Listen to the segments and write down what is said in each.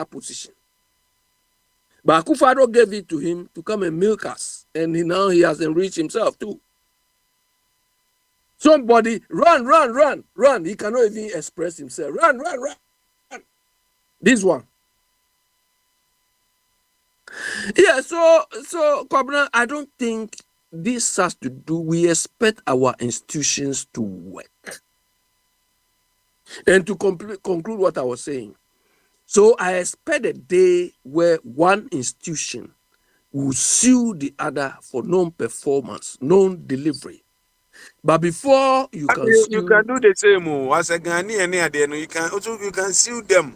position. But Akufo-Addo gave it to him to come and milk us, and now he has enriched himself too. Somebody run. He cannot even express himself. Run. This one. Yeah, so Kwabena, I don't think this has to do. We expect our institutions to work. And to conclude what I was saying, so I expect a day where one institution will sue the other for non-performance, non-delivery. But before you can you sue, can do the same. As a Ghanaian, you can sue them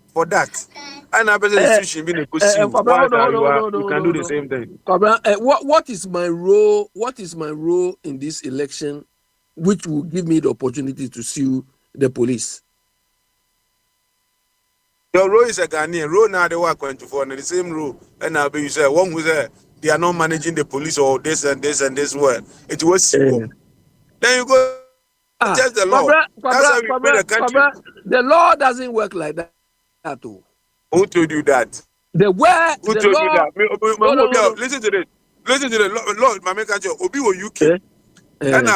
for that. And I bet institution being a good sue. You can do the same thing. What is my role? What is my role in this election, which will give me the opportunity to sue the police? Your role is a Ghanaian. Role now they work 24 and the same rule. And I'll be you say one who say they are not managing the police or this and this and this word. It was then you go test the law. That's how we made a country. The law doesn't work like that at all. Who told you that? The way Who the told law, you that? no. Listen to this. Listen to the Lord, my country. Obi wo UK. And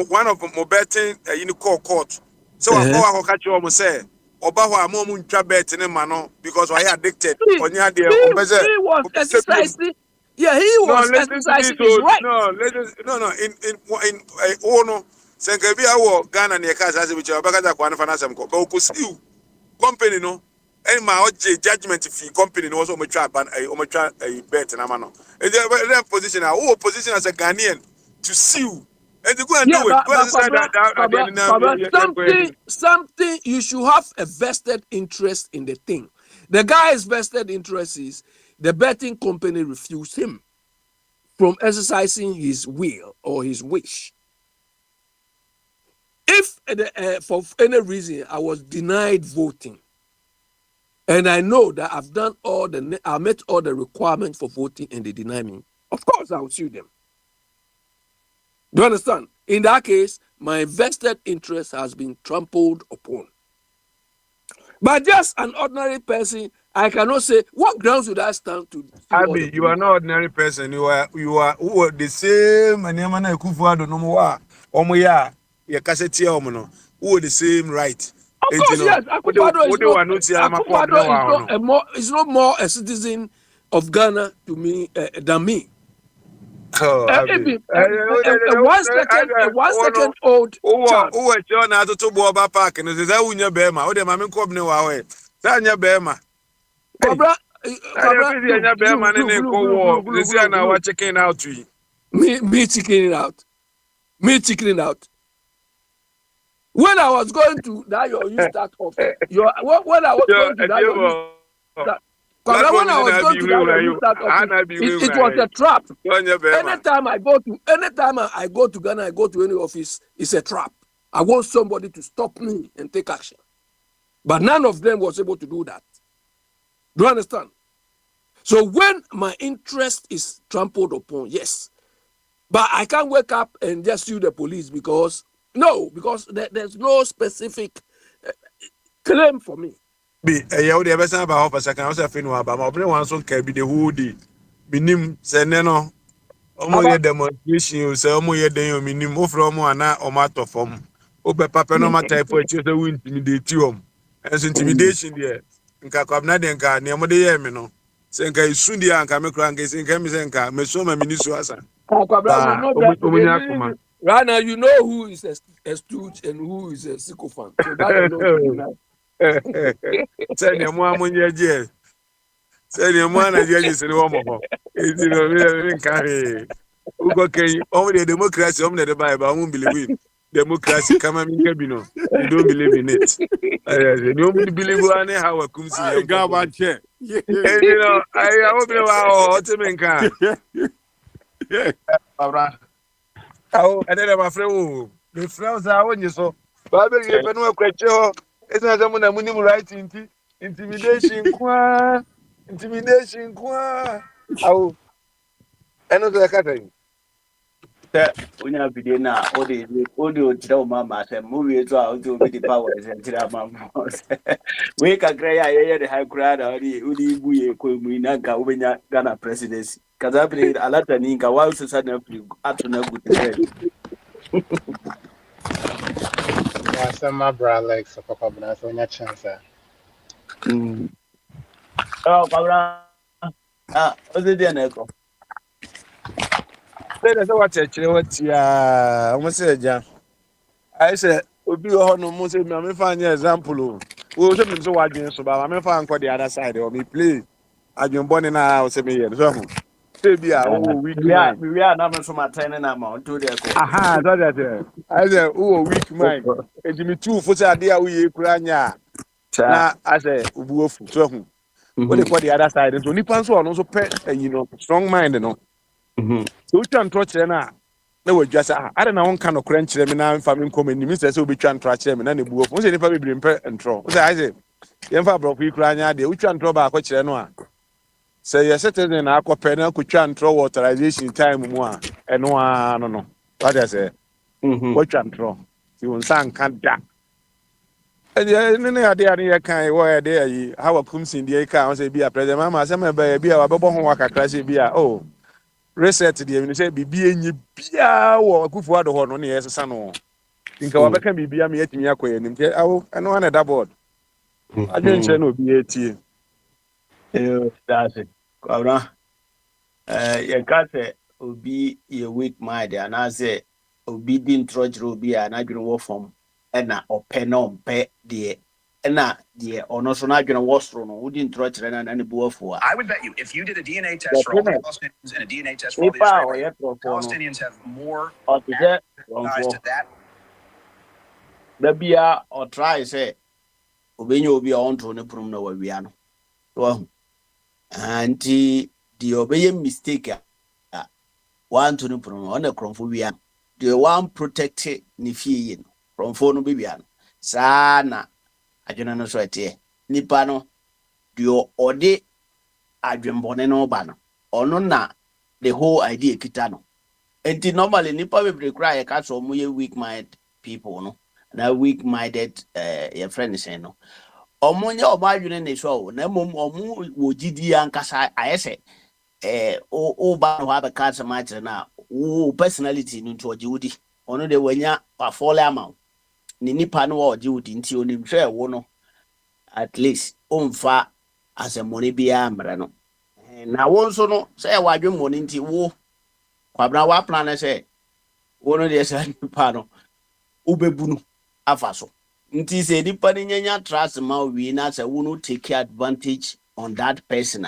one of my betting in the court. So I go catch you almost say. Oba wa mo mu ntwa bet ne ma no because why addicted. He was exercising. Yeah, he was exercising his right. No. In ono senka bi awo Ghana ne ka say which obaka kwa na fanasem ko. But ko company no. And my judgment fee company no also try ban a bet na ma no. Their position position as a Ghanaian to sue. And to go and do it. Something you should have a vested interest in the thing. The guy's vested interest is the betting company refused him from exercising his will or his wish. If for any reason I was denied voting, and I know that I met all the requirements for voting, and they deny me, of course I will sue them. Do you understand? In that case, my vested interest has been trampled upon. But just an ordinary person, I cannot say, what grounds would I stand to? Abi, you are not ordinary person. You are who are the same. And Yamana Akufo-Addo no more. Omoya, ya kaseti omono. Who are the same right? Of course, yes. Akufo-Addo is not more a citizen of Ghana to me than me. One second old child. Who are John out to Boba Park and is that Unya Bema? Or the Mammy Cobne Wawe? Sanya Bema. This year now, checking out to you. Me checking it out. When I was going to that, you start off. When I was going to that, when I was going to that, it was a trap. Anytime I go to Ghana, I go to any office, it's a trap. I want somebody to stop me and take action. But none of them was able to do that. Do you understand? So when my interest is trampled upon, yes. But I can't wake up and just sue the police because there's no specific claim for me. Be the best about a second. I was a fin about my brain once on can be the hoodie. Minim Seneno. Omo demonstration, you say Omo ye minim from one or matter from Ope Papa no matter for each other win intimidate you. As intimidation there. Nkakabna denka ne mo de ye me no. Senka isundi anka me kran ke senka me senka me so ma minisu asa. Right now, you know who is a stooge and who is a sycophant. So that Send your mom on your jail. Send your man and judges in one more. It's in carry. Who got only the democracy on the Bible? I won't believe it. Democracy, come on, Cabino. You don't believe in it. You don't believe one how a comes to got one chair. You know, I hope you are Otimenka. Oh, and then my friend, the friends are on you so. Bible, you have no question. It's not someone that money right into intimidation. Intimidation. Oh, I know the cutting. Unya video na audio chira mama say movie to audio be the power is chira mama. We ka kra ya the high crowd odi bu ye ko mu na ka ubenya Ghana presidency. Kaza be alata ni ka wa so sad na free ato na good bread. Yeah, some my bra legs so papa but so nya chance. Oh, kabra. Odi dey na ko. Sɛ wakyerɛkyerɛ wati a ɔmo sɛ agya ayɛ sɛ obi wɔ hɔ no mo sɛ ma mefa nyɛ example o wo sɛ menim sɛ woadwene so ba ma mefa nkɔ the other side ɔ me play adwenbɔne no a wo sɛ meyɛ no sɛ ho sɛ bi a wowɔ weak mind We are na me so ma train na ma onto dey ko. aha sɛ sɛ ayɛ sɛ wowɔ weak mind enti metuu fo sɛ adeɛ a woyɛ kura nyɛ a na asɛ obu afu sɛ ho wode kɔ the other side nso nipa nso ɔno nso pɛ ayi no strong mind no sɛ wotwa ntorɔ kyerɛ no a na wadwa sɛ ade na wonka nɔkorɛ nkyerɛ me na mfa me nkɔm anim sɛ sɛ wobɛtwa ntorɔ akyerɛ me na ne bu afu wo sɛ nnipa bebree mpɛ ntorɔ wo sɛ ayɛ sɛ yɛmfa aborɔfo yi koraa nyɛ adeɛ wotwa ntorɔ baakɔ kyerɛ no a sɛ yɛ citizen na akɔpɛ na akɔtwa ntorɔ wɔ authorization time mu a ɛno ara no wade sɛ watwa ntorɔ nti wo nsa nka da ɛne ne adeɛ a ne yɛka wɔ ɛde ayi hawa kumsin deɛ yɛka ho sɛ bi a president mama asɛm ɛbɛyɛ bi a wabɛbɔ ho wakakra sɛ bi a reset deɛ menim sɛ biribi ɛnyɛ biaa wɔ Akufo-Addo hɔ no ne yɛsesa no nka wabɛka biribia ma yɛatumi akɔ yɛ anim nti ɛno wa ne da board adwenkyerɛ na obi yɛtie That's it. Kabra. Yɛka sɛ obi yɛ weak mind anaasɛ obi di ntorɔ kyerɛ obi a n'adwene wɔ fam ɛna ɔpɛ na ɔmpɛ deɛ ɛna deɛ ɔno so n'adwene wɔ soro no wodi ntorɔ kyerɛ na ne bu afu a. I would bet you if you did a DNA test for all the Palestinians and a DNA test for all the Israelis, Palestinians have more ties to that. Da bia ɔtry sɛ obenya obi a ɔnto ne prom na wawia no. So anti deɛ ɔbɛyɛ mistake a wanto ne prom ɔna krɔmfo wia no deɛ wan protect ne fie yi no krɔmfo no bɛwia no saa na adwene no so ɛteɛ nipa no deɛ ɔde adwembɔne no ba no ɔno na the whole idea kita no enti normally nipa bebree kora yɛka sɛ ɔmo yɛ weak minded people no na weak minded your friend say no ɔmo nyɛ ɔmo adwene ne so na mmom ɔmo wɔ gyidi ankasa ayɛ sɛ o ba no abɛka asɛm akyerɛ na wo personality no nto ɔgye wodi ɔno de wanya afɔle ama ne nipa no ɔgye wodi nti onim hwɛ wo no at least ɔmfa asɛmmɔne biara mmerɛ no na wo nso no sɛ ɛwɔ adwemmɔne nti wo kwabena woapena no sɛ wo no deɛ sɛ nipa no wobɛbu no afa so nti sɛ nipa no nyanya trust ma wie na sɛ wo no take advantage on that person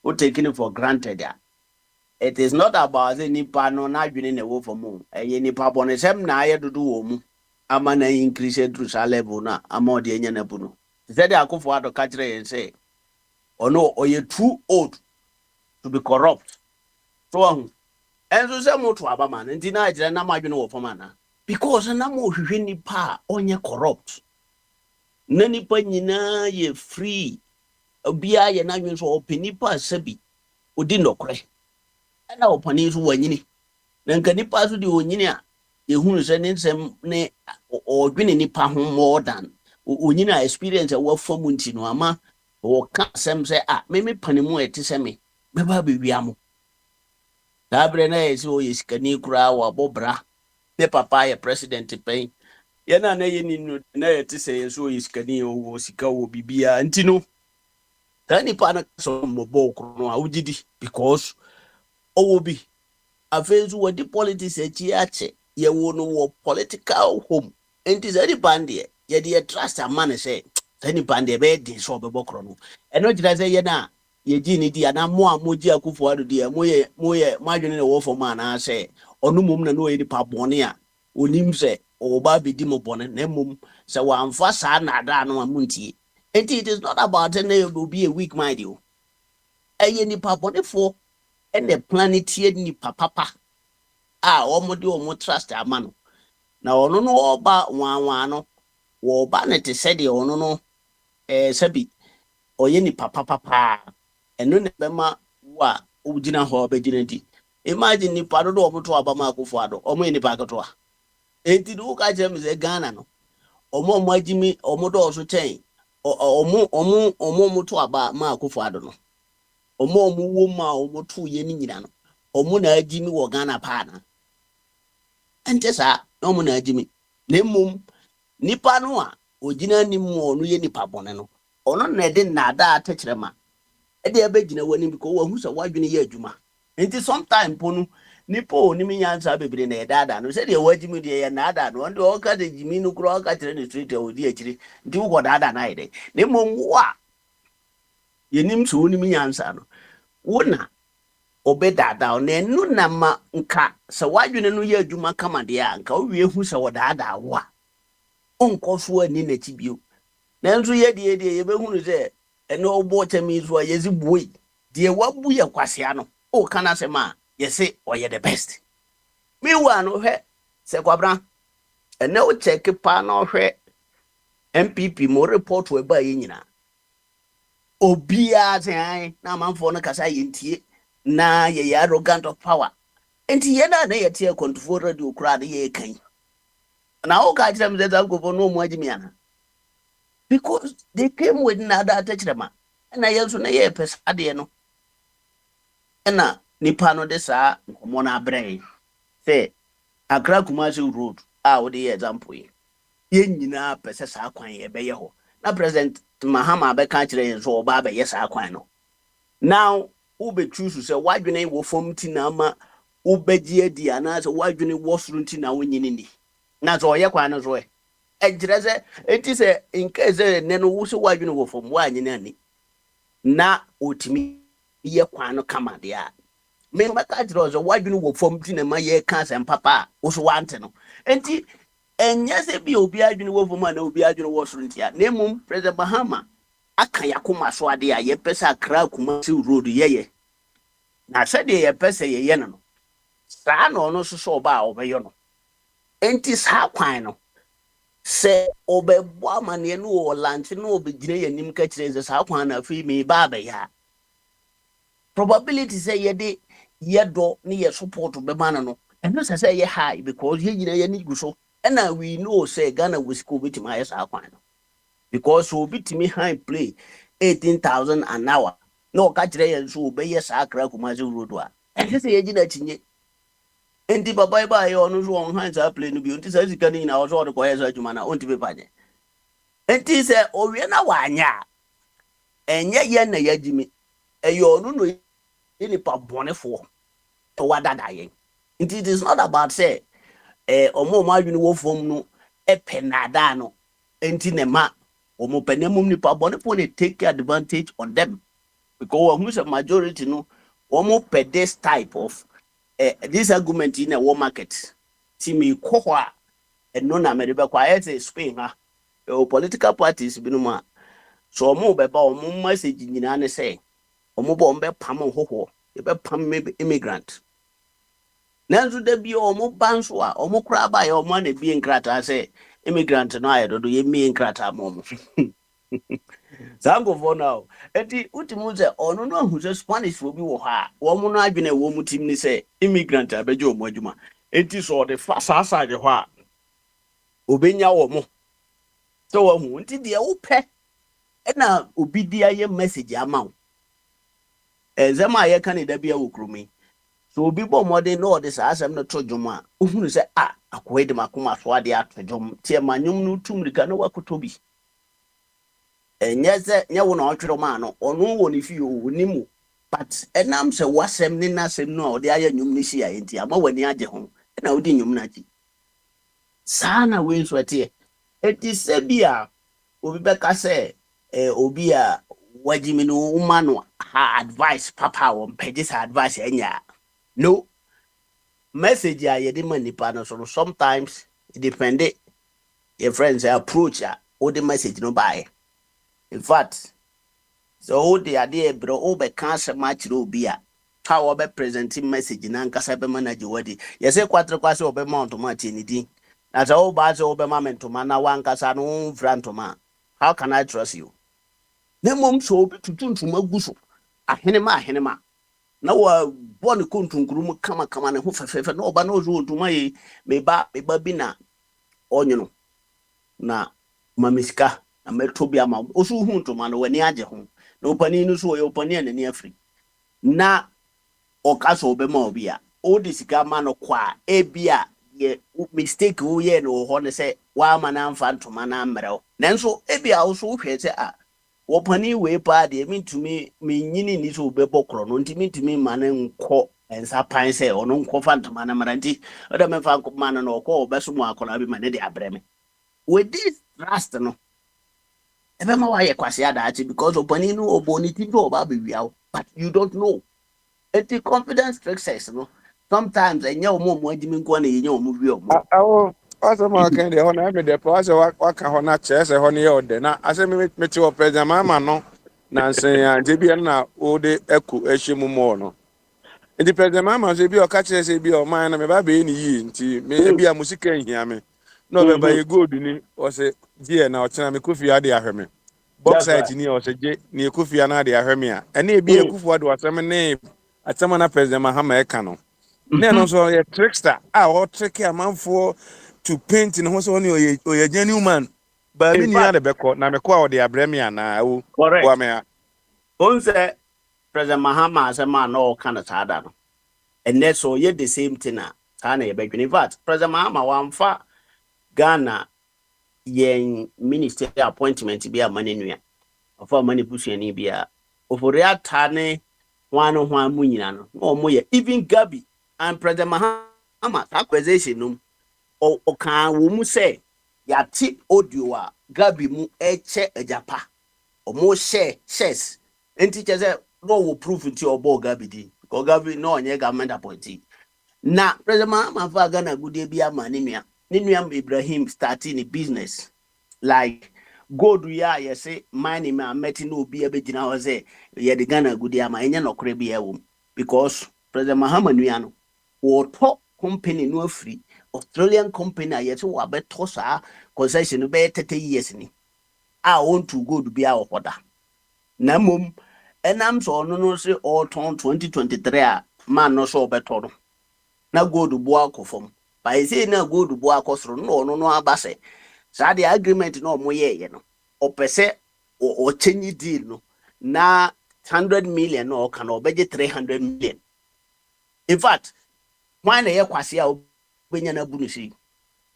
wo taking it for granted it is not about the nipa no na adwene na wo for mu ɛyɛ nipa bɔne sɛm na ayɛ dodo wɔ mu ama na increase through sa level na ama ɔde anya na bu no sɛ de Akufo-Addo ka kyerɛ yɛn sɛ ɔno ɔyɛ too old to be corrupt so ɛnso sɛ moto aba ma nti na agyerɛ na ma adwene wɔ fam ana because na mo hwehwɛ nipa onye corrupt na nipa nyinaa yɛ free obia yɛ na nwen so open nipa sabi odi nokre na opani so wanyini na nka nipa so de onyini a yehunu sɛ ne nsɛm ne odwene nipa ho more than onyini a experience a wafam nti no ama o ka sɛm sɛ me panimu ɛte sɛ me bɛba bɛwia mo da bre na yɛ sɛ o yɛ sikani kura wa bobra ne papa yɛ president pɛn yɛna na yɛ ninu na yɛ te sɛ yɛ so yɛ sikani o sika o bibia nti no da nipa na so mobɔ kro no a wodidi because owo bi afenzu wodi politics akyi ache ye wo no wo political home enti za di bande ye de trust amane say za ni bande be di so bebo kro no eno gira say ye na ye gi ni di ana mo a moji Akufo-Addo di moye madwene na wo fo ma na say onu mum na no ye di pa bone a onim say o ba be di mo bone na mum say wa amfa sa na da no amuntie enti it is not about any be a weak mind you eye ni pa bone fo and the planetia ni papa omo de omo trust ama no na ono no oba wanwan no wo ba ne te se de ono no sabi oye ni papa eno ne bema wa ugina ho obegina di Imagine ni pado do omo to abama akufo ado omo ni pa keto a enti do ka je me se Ghana no omo magimi omo do so chen omo to aba ma akufo ado no omo wo ma omo to ye ni nyina no omo na agimi wo Ghana pa na ente sa omo na agimi na mum nipa no a ogina ni mu onu ye nipa bone no ono na de na ada atechirema e de abegina wani bi ko wo hu so wadwene ye adwuma enti sometime ponu nipa oni mi nyansa bebre na edada no se de wagimi de ye na ada no ndo o ka de gimi no kro o ka tire ni street e odi akiri ndi wo dada na ide na mum wa yenim so oni mi nyansa no wona obedada na enu na ma nka se wadwene no ye adwuma kama de a nka o wie hu se wo dada wo a onkoso ani na tibio na nso ye de ye be hunu se ene obo chemi so ye zi buoi de wabu ye kwasea no o kana se ma ye se oye the best me wa no hwe se kwabra ene o check pa no hwe MPP mo report we ba ye nyina obia tan na manfo no kasa ye ntie na ye arrogant of power enti ye na ye tie control radio kura de ye kan na o ka tire me that go no mo agimiana because they came with nada atachirema na yeso na ye pesa ade no na nipa no de sa nkomo na abrɛ say Accra Kumasi road wo de example ye nyina pesa sa kwan ye be ye ho na president Mahama be ka kire yen so oba be ye sa kwan no now who be choose say wadwene wo fom ti na ma wo beji adi ana say wadwene wo suru ti na wo nyini ni na so ye kwan no so ejireze enti se in case ne no wo so wadwene wo fom wa nyini ani na otimi ye kwan no kama de a me maka jiro so wadwene wo fom ti na ma ye ka sem papa wo so wante no enti enye se bi obi adwene wo fom na obi adwene wo suru ntia na mum president Mahama aka yakoma so ade a ye pesa Accra Kumasi road ye na se de ye pesa ye no saa no no so so ba obeyo no enti saa kwan no se obebo amane no o lunch no obegire yanim ka kire se saa kwan na afi me ba ba ya probability say ye de ye do ne ye support be man no eno say ye high because ye nyina ye ni guso and we know say Ghana will school bit my saa kwan no because so bit me high play 18,000 an hour no ka kire ye so be ye saa Accra Kumasi road wa and say ye gina chinye enti baba ba ye onu so on hands up play no bi enti say sika ni na o so de ko ye so adwuma na onti be panye enti say owie na wanya enye ye na ya gimi e yo onu no ni pa bonefo to wadada ye enti it is not about say omo ma adwene wo fom no penada no enti ne ma omo penemum ni pa bonefo ne take advantage on them because who say majority no omo per this type of this argument in a war market. See me kohwa and no na me be kwa Spain ha political parties binuma so omo be ba omo message nyina ne say omo bo mbe pam hoho e be pam immigrant nanzu de bi omo banso a omo kra ba ye omo na bi nkrata say immigrant no ayedo ye mi nkrata mom Zango for now. Eti utimuze ono no hu se Spanish will be wo ha. Wo mu no adwene wo mu tim ni se immigrant abeje omo adwuma. Eti so the fast aside ho a obenya wo mo. So wo hu nti de wo pe na obi di aye message ama wo. Zema ye kan da bia wo krumi. So obi bo modern no de sa asem no to dwuma. Ohunu se akoe de makoma so ade atodwom. Tie manyum no tumrika no wakotobi. Nyeze nye wo na otwero ma no onu wo ni fi o ni mu but enam se wasem ni nasem no o de aye nyum ni hia enti ama wani age ho na odi nyum na agi sana we nso ate eti se bia obi be ka se obi a wagimi no uma no ha advice papa wo mpege sa advice enya no message a ye de manipa no so sometimes it depend your friends approach or the message no buy. In fact, so the idea bro over cancer match robia. How about presenting message in Ankasa be manage wadi. Yes, a quattro quasi over mount to match. That's all bad over moment to mana one casano frantoma. How can I trust you? No mum so to tune to Maguso. A henema. na wa born kuntunkuru kama ne ho fefefe na oba na ozo ntuma yi meba bi na onyono na mamisika na meto bi ama oso hu ntuma no wani agye ho na opani no so oye opani na ni afri na okaso obema obi a odi sika ma no kwa ebia ye mistake wo ye no ho ne se wa ma na mfa ntoma na mmerɛw nanso ebia wo so hwɛ se a wopani we pa de mintumi menyini ni so bebo kro no ntimi ma ne nkɔ ensa pan se ono nkɔ fa ntoma na maranti oda me fa ma no kɔ obeso mu akɔla bi ma ne de abreme with this trust no ebe ma wa ye kwase adachi because opani no oboni ti do oba be wiawo but you don't know the confidence success no sometimes enye omo adimi nko na enye omo wi omo awo asa ma kan de ho na me de po asa waka ho na che se ho ne ye ode na asa me ti o president mama no na nsen ya je bi na o de eku ehyimu mo no ndi president mama se bi o ka che se bi o man na me ba be ni yi nti me bi a musika nhia me no be ba ye gold ni o se die na o chena me kofi ade ahweme boxite ni o se je ni kofi na ade ahweme a ene bi ekufu ade wasem ne atama na president mahama eka no ne no so ye trickster o trick amanfo to paint in hoso ni oye genuine man ba mi ni ade beko na meko a ode abreme ana o wa me a on say president mahama asema na o kana sada no and so ye the same thing na sana ye bedwini in fact president mahama wamfa Ghana yen minister appointment bi amane nua ofa mani busuani bia ofori atane wano ho amu nyina no omo ye even Gabi and president mahama acquisition no o kan wo mu say ya ti audio a Gabi mu eche ejapa omo share shares enti cheze no wo proof nti obo Gabi di ko Gabi no onye government appointee na president mahama fa Ghana gudie bi amane nua ni nua Ibrahim starting a business like gold ya ye say money ma meti no obi abegina ho say ye de Ghana gudi ama enye nokore bi ewo because president mahama nua no wo to company no afri Australian company ye say wa beto sa concession be 30 years ni a want to gold bi a okoda na mom enam so no no say all turn 2023 a man no so beto no na gold bu akofom by say na gold bu akosoro no no abase so the agreement no mo ye no opese o change deal no na 100 million no can obeje 300 million in fact why na ye kwase a obenya na bunusi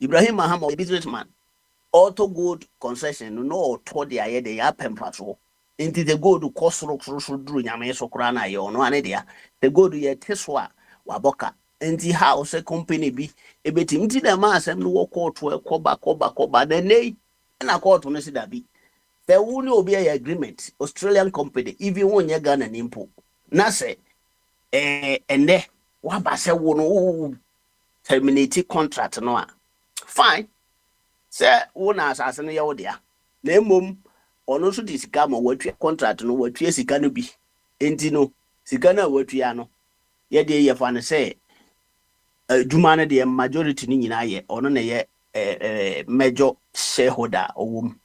Ibrahim Mahama a businessman auto gold concession no to the aye de ya pempa so into the gold cost so duru nyame so kra na ye ono ane dia the gold ye teswa waboka enti house company bi ebetim ti na ma asem no court koba na nei na court no si dabi fe wu ni obi agreement Australian company even wonye Ghana nimpo na se ende wa ba se wo no terminate contract no a fine se wo na asase no ye wo dia na emom ono so di sika ma watue contract no watue sika no bi enti no sika na watue no ye de ye fa ne se Jumane the majority ni nyina ye ono na ye major shareholder owum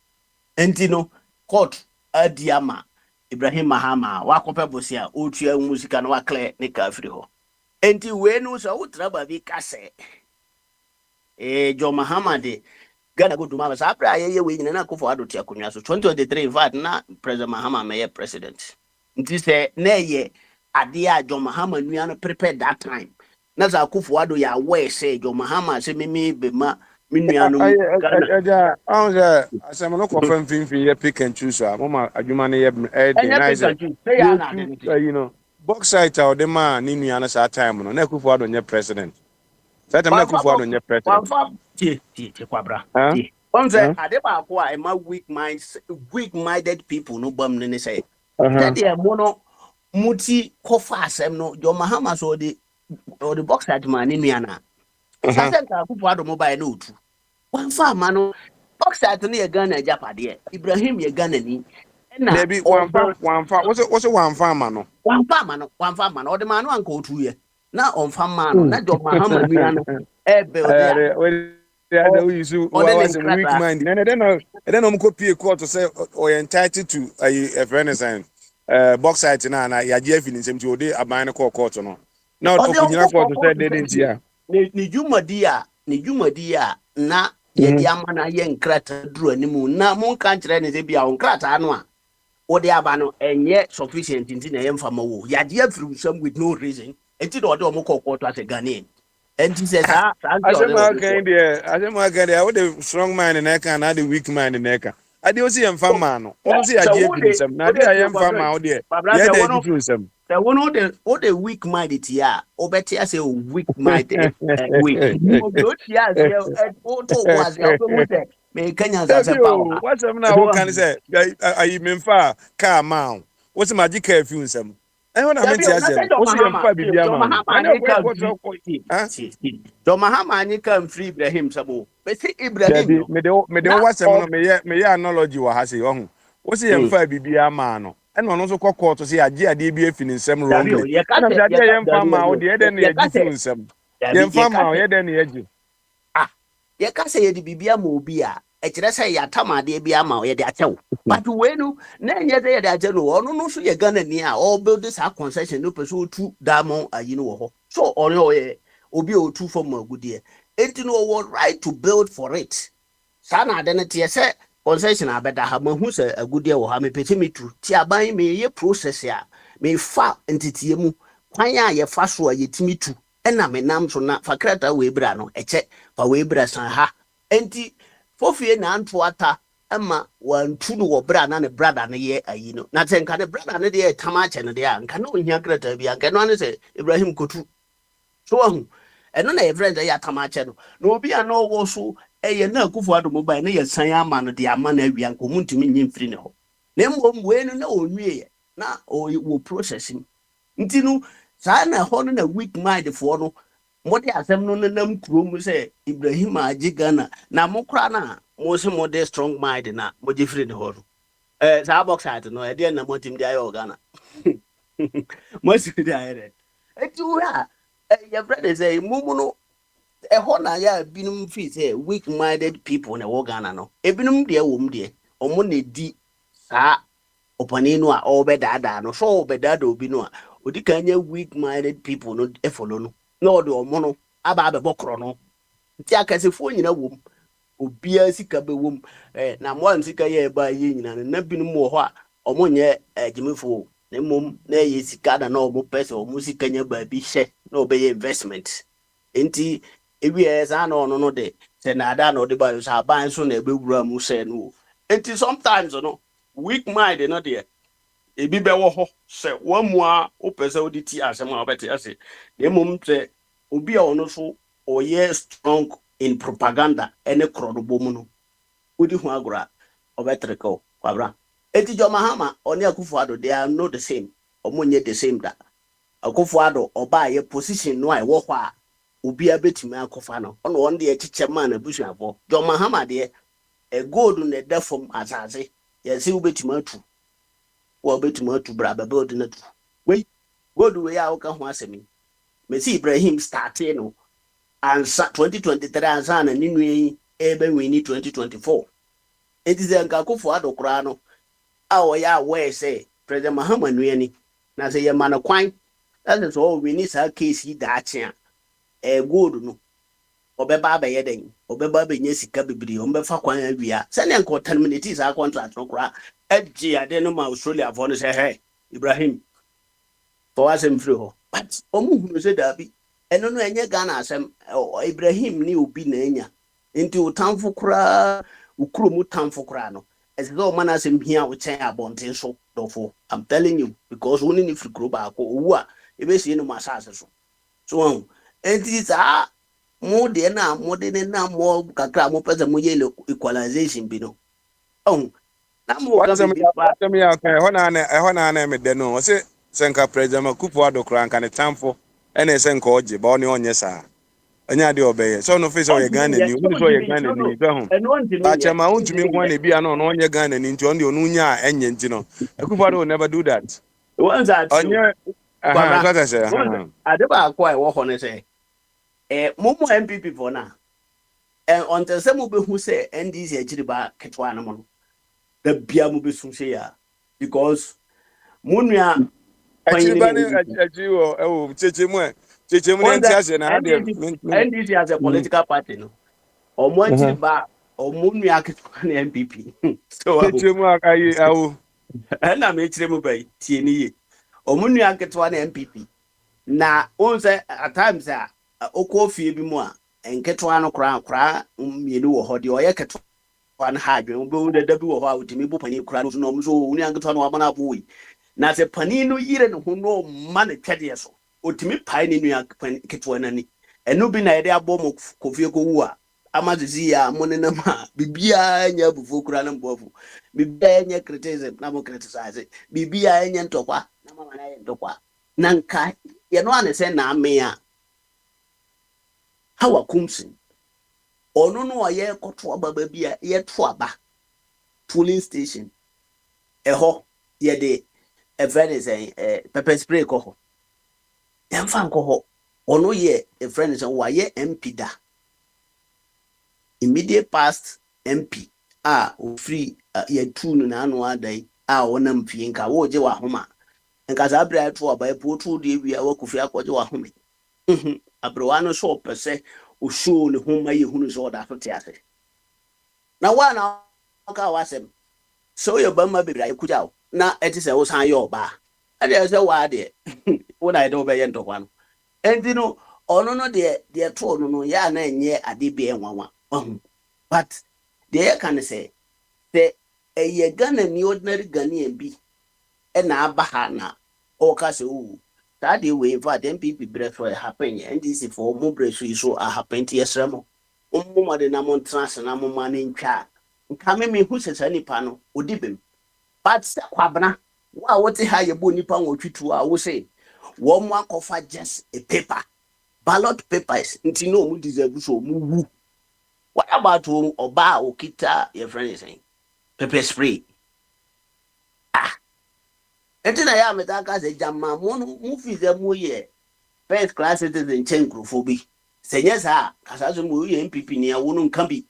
enti no court adiama Ibrahim Mahama wakope bosia otua musika no wakle ne ka afiri ho enti we no so utraba bi kase Jo Mahama de Ghana go duma sa pra ye we nyina na kofo adotia konwa so 2023 in fact na president Mahama me president nti se na ye ade a Jo Mahama nua no prepare that time na za Akufo Addo ya we say Jo Mahama say me be ma minuanu ja onje asem no ko fam finfin ye pick and choose a mama adwuma ne ye nice you know box site out the man ni nua na sa time no na Akufo Addo nye president that time na Akufo Addo nye president ti kwabra ti onze ade ba ko a ma weak minded people no bam ne say that dey mo no muti kofa asem no Jo Mahama so the box at man in Miana. Sasa Akufo Addo mobile no tu. One farm man box at near Ghana Japade. Ibrahim ye Ghana ni. Maybe one farm what's it one farm man? One farm man or the man one go to ye. Now on farm man, not Jo Mahama Miana. Weak mind. And then I'm copy a court to say or entitled to a friend sign. bauxite na yagye afi ne nsɛm nti ɔde aban no kɔɔ court no na ɔkɔgyina court sɛ de nti a ne dwumadi a na yɛde ama na yɛ nkrataa duru animu na mo nka nkyerɛ ne sɛ bia nkrataa no a wode aba no ɛnyɛ sufficient nti na yɛmfa ma wo yagye afiri nsɛm with no reason nti na ɔde ɔmo kɔɔ court asɛ Ghanaian nti sɛ saa asɛm aka deɛ wode strong mind na ɛka na ade weak mind na ɛka ade o si yɛmfa maa no ɔno si yagye afiri nsɛm na ade a yɛmfa maa wo deɛ yɛda adi firi nsɛm sɛ wo no wode weak mind ti a wobɛte asɛ weak mind weak obi asɛ woto wo asɛ wobɛhu sɛ meka nyansasɛ pa wo wasɛm no a woka ne sɛ ayi memfa a kaa maa wo wo sɛ magye kaa afi nsɛm ɛhɔ na mente asɛ wo sɛ yɛmfa biribi ama Dɔma Hama anyị ka mfiri Ibrahim sabo bɛsi Ibrahim mede wo wasɛm no meyɛ analogy wɔ ha sɛ ɔho wo sɛ yɛmfa biribi ama no ɛna ɔno nso kɔ court sɛ yɛagye adeɛ bi afi ne nsɛm wrongly ɛna sɛ adeɛ yɛmfa ma wo deɛ ɛdɛn ne yɛgye fi nsɛm yɛmfa ma wo yɛdɛn ne yɛgye yɛka sɛ yɛde biribi ama obi a ɛkyerɛ sɛ yɛatam adeɛ bi ama wo yɛde akyɛ wo but wei no na ɛnyɛ sɛ yɛde akyɛ no ɔno no nso yɛ Ghanani a ɔbuild saa concession no pɛ sɛ ɔtu diamond ayi no wɔ hɔ so ɔno ɔyɛ obi a ɔtu fam agudeɛ enti no ɔwɔ right to build for it saa na ade no teɛ sɛ concession abɛda ha mahu sɛ agudeɛ wɔ ha mepɛ sɛ metu ti aban meyɛ process a mefa nteteɛ mu kwan a yɛfa so a yɛtumi tu ɛna menam so na fa krataa wɔ ebra no ɛkyɛ fa wɔ ebra san ha enti fofie na anto ata ama wantu no wɔ bra na ne brada no yɛ ayi no na sɛ nka ne brada no deɛ tam akyɛ no deɛ a nka na ohia krataa bi anka no ane sɛ Ibrahim kotu so wahu ɛno na yɛ friend yɛ tam akyɛ no na obi a na ɔwɔ so ɛyɛ na Akufo-Addo mobile na yɛ san ama no de ama na awia nko mu ntumi nye mfiri ne hɔ na mmom wei no na onwie na wo processing nti no saa na hɔ no na weak mind foɔ no mode asɛm no nam kuro mu sɛ Ibrahim agye Ghana na mo kora na mo se mo de strong mind na mo gye firi ne hɔ no saa bauxite no ɛdeɛ na mo tim de ayɛ Ghana mo si de ayɛ eti wo a yɛ brother sɛ mumu no ɛhɔ na yɛ binom fi sɛ weak minded people na wɔ Ghana no ebinom deɛ wɔ mu deɛ ɔmo na di saa ɔpani no a ɔbɛdaadaa no so ɔbɛdaadaa obi no a odi kan nyɛ weak minded people no ɛfɔlɔ no na ɔde ɔmo no aba abɛbɔ korɔ no nti akasɛfoɔ nyina wɔ mu obiara sika bɛwɔ mu na mo an sika yɛ ɛba yɛ nyina no na binom wɔ hɔ a ɔmo nyɛ gyimefo na mmom na ɛyɛ sika na ɔmo pɛ sɛ ɔmo sika nya baabi hyɛ na ɔbɛyɛ investment nti ewie saa na ɔno no de sɛ na ada na ɔde ba so aban so na ɛbɛwura mu sɛ no nti sometimes no weak mind no deɛ ebi bɛwɔ hɔ sɛ wɔmua wopɛ sɛ wode ti asɛm a wobɛte ase na mmom sɛ obi a ɔno so ɔyɛ strong in propaganda ɛne korɔdobɔ mu no wodi ho agorɔ a ɔbɛtere ka kwabra eti Dɔma Hama ɔne Akufo-Addo they are not the same ɔmo nyɛ the same da Akufo-Addo ɔba yɛ position no a ɛwɔ hɔ a obi abetumi akɔfa no ɔno wɔn de ɛkyekyɛ man na busuafo Dɔma Hama deɛ gold na ɛda fam asase yɛsɛ wobetumi atu wobetumi atu bra build na tu wei gold wei a woka ho asɛm mesi Ibrahim started no ansa 2023 ansa na ne nua yi ɛbɛwini 2024 eti sɛ nka Akufo-Addo koraa no a ɔyɛ aware sɛ President Mahama nua ni na sɛ yɛma no kwan ɛsɛ sɛ ɔwini saa case yi daakye a gold no ɔbɛba abɛyɛ den ɔbɛba abɛnya sika bebree ɔmbɛfa kwan awia sɛnea nka ɔterminate saa contract no koraa ɛgye ade no ma Australia fɔ no sɛ hɛ Ibrahim fɔ asɛm firi hɔ but ɔmo hunu sɛ daabi ɛno no ɛnyɛ Ghana asɛm Ibrahim ne obi na anya nti otamfo koraa ukuro mu tamfo koraa no ɛsɛ sɛ ɔma no asɛm hia wokyɛn abɔnten so dɔfo I'm telling you because wo ne ne firi kuro baako owu a ɛbɛsie no mu asase so nti saa mo deɛ na mo de ne na mo kakra mo pɛ sɛ mo yɛ equalization bi no na mo ɛhɔ na na mede no ɔse sɛ nka President Akufo-Addo koraa nka ne tamfo ɛne sɛ nka ɔgye ba ɔne ɔnyɛ saa ɛnyɛ adeɛ ɔbɛyɛ sɛ ɔno fei sɛ ɔyɛ Ghanani wone sɛ ɔyɛ Ghanani sɛ ho bakyɛma wontumi nko a na bi a na ɔno ɔnyɛ Ghanani nti ɔno deɛ ɔno nya a ɛnyɛ nti no Akufo-Addo will never do that ɔnyɛ ade baako a ɛwɔ hɔ no sɛ momo MPP fɔ no a ɔntɛ sɛ mobɛhu sɛ NDC akyiri ba ketewa no mu no da bia mobɛsu sɛ a because Munua Actually, NDC as a political party, no. Or one ba or Munua MPP. So and I'm a by TNE. Or Munua get one MPP. Na onse at times oko fie bi mu a enketewa no kra mienu wo ho de oye ketewa no ha adwen obo de da bi wo ho a utimi bu pani kra no so no mo so uni anketewa no amana bo yi na se pani no yire no ho no ma ne twede so utimi pai ne nua ketewa nani eno bi na yede abo mo kofie ko wu a amazizi ya mo ne na ma bibia nya bufu kra no mbofu bibia nya criticism na mo criticize bibia nya ntokwa na mama na ntokwa nanka ye no ane se na ame a hawa kumsin ono no ye koto ababa bia ye to aba polling station eho ye de e friend is pepper spray ko ho emfa ko ho ono ye e friend is wa ye MP da immediate past MP free ye tunu na anu adai wonam fie nka wo je wa homa nka za bra to aba e potu de wi a wakufi akwaje wa home abrowa no so pese o show ne homa ye hunu so da so tiase na wa na ka wasem so ye ba ma bibra ikuja na etise wo san ye oba e de se wa de wo na de obe ye ntokwa no enti no ono no de to no ya na enye ade bi enwanwa but they can say ye Ghana ni ordinary Ghanaian bi na abaha na o ka se o that day we for them people breath happen and this for mo breath so happen to yesremo mo de na mo trans na mo ma ne ntwa nka me hu sesa nipa no odibem but kwabna wa wote ha ye bo nipa nwotwitu a wo say wo mo akofa just a paper ballot papers nti no mo deserve so mo wu what about oba okita your friend is saying pepper spray Etina ya metaka se jama mu fize mu ye first class citizen chenkrofo senye sa kasazo mu ye MPP ni awonu nka bi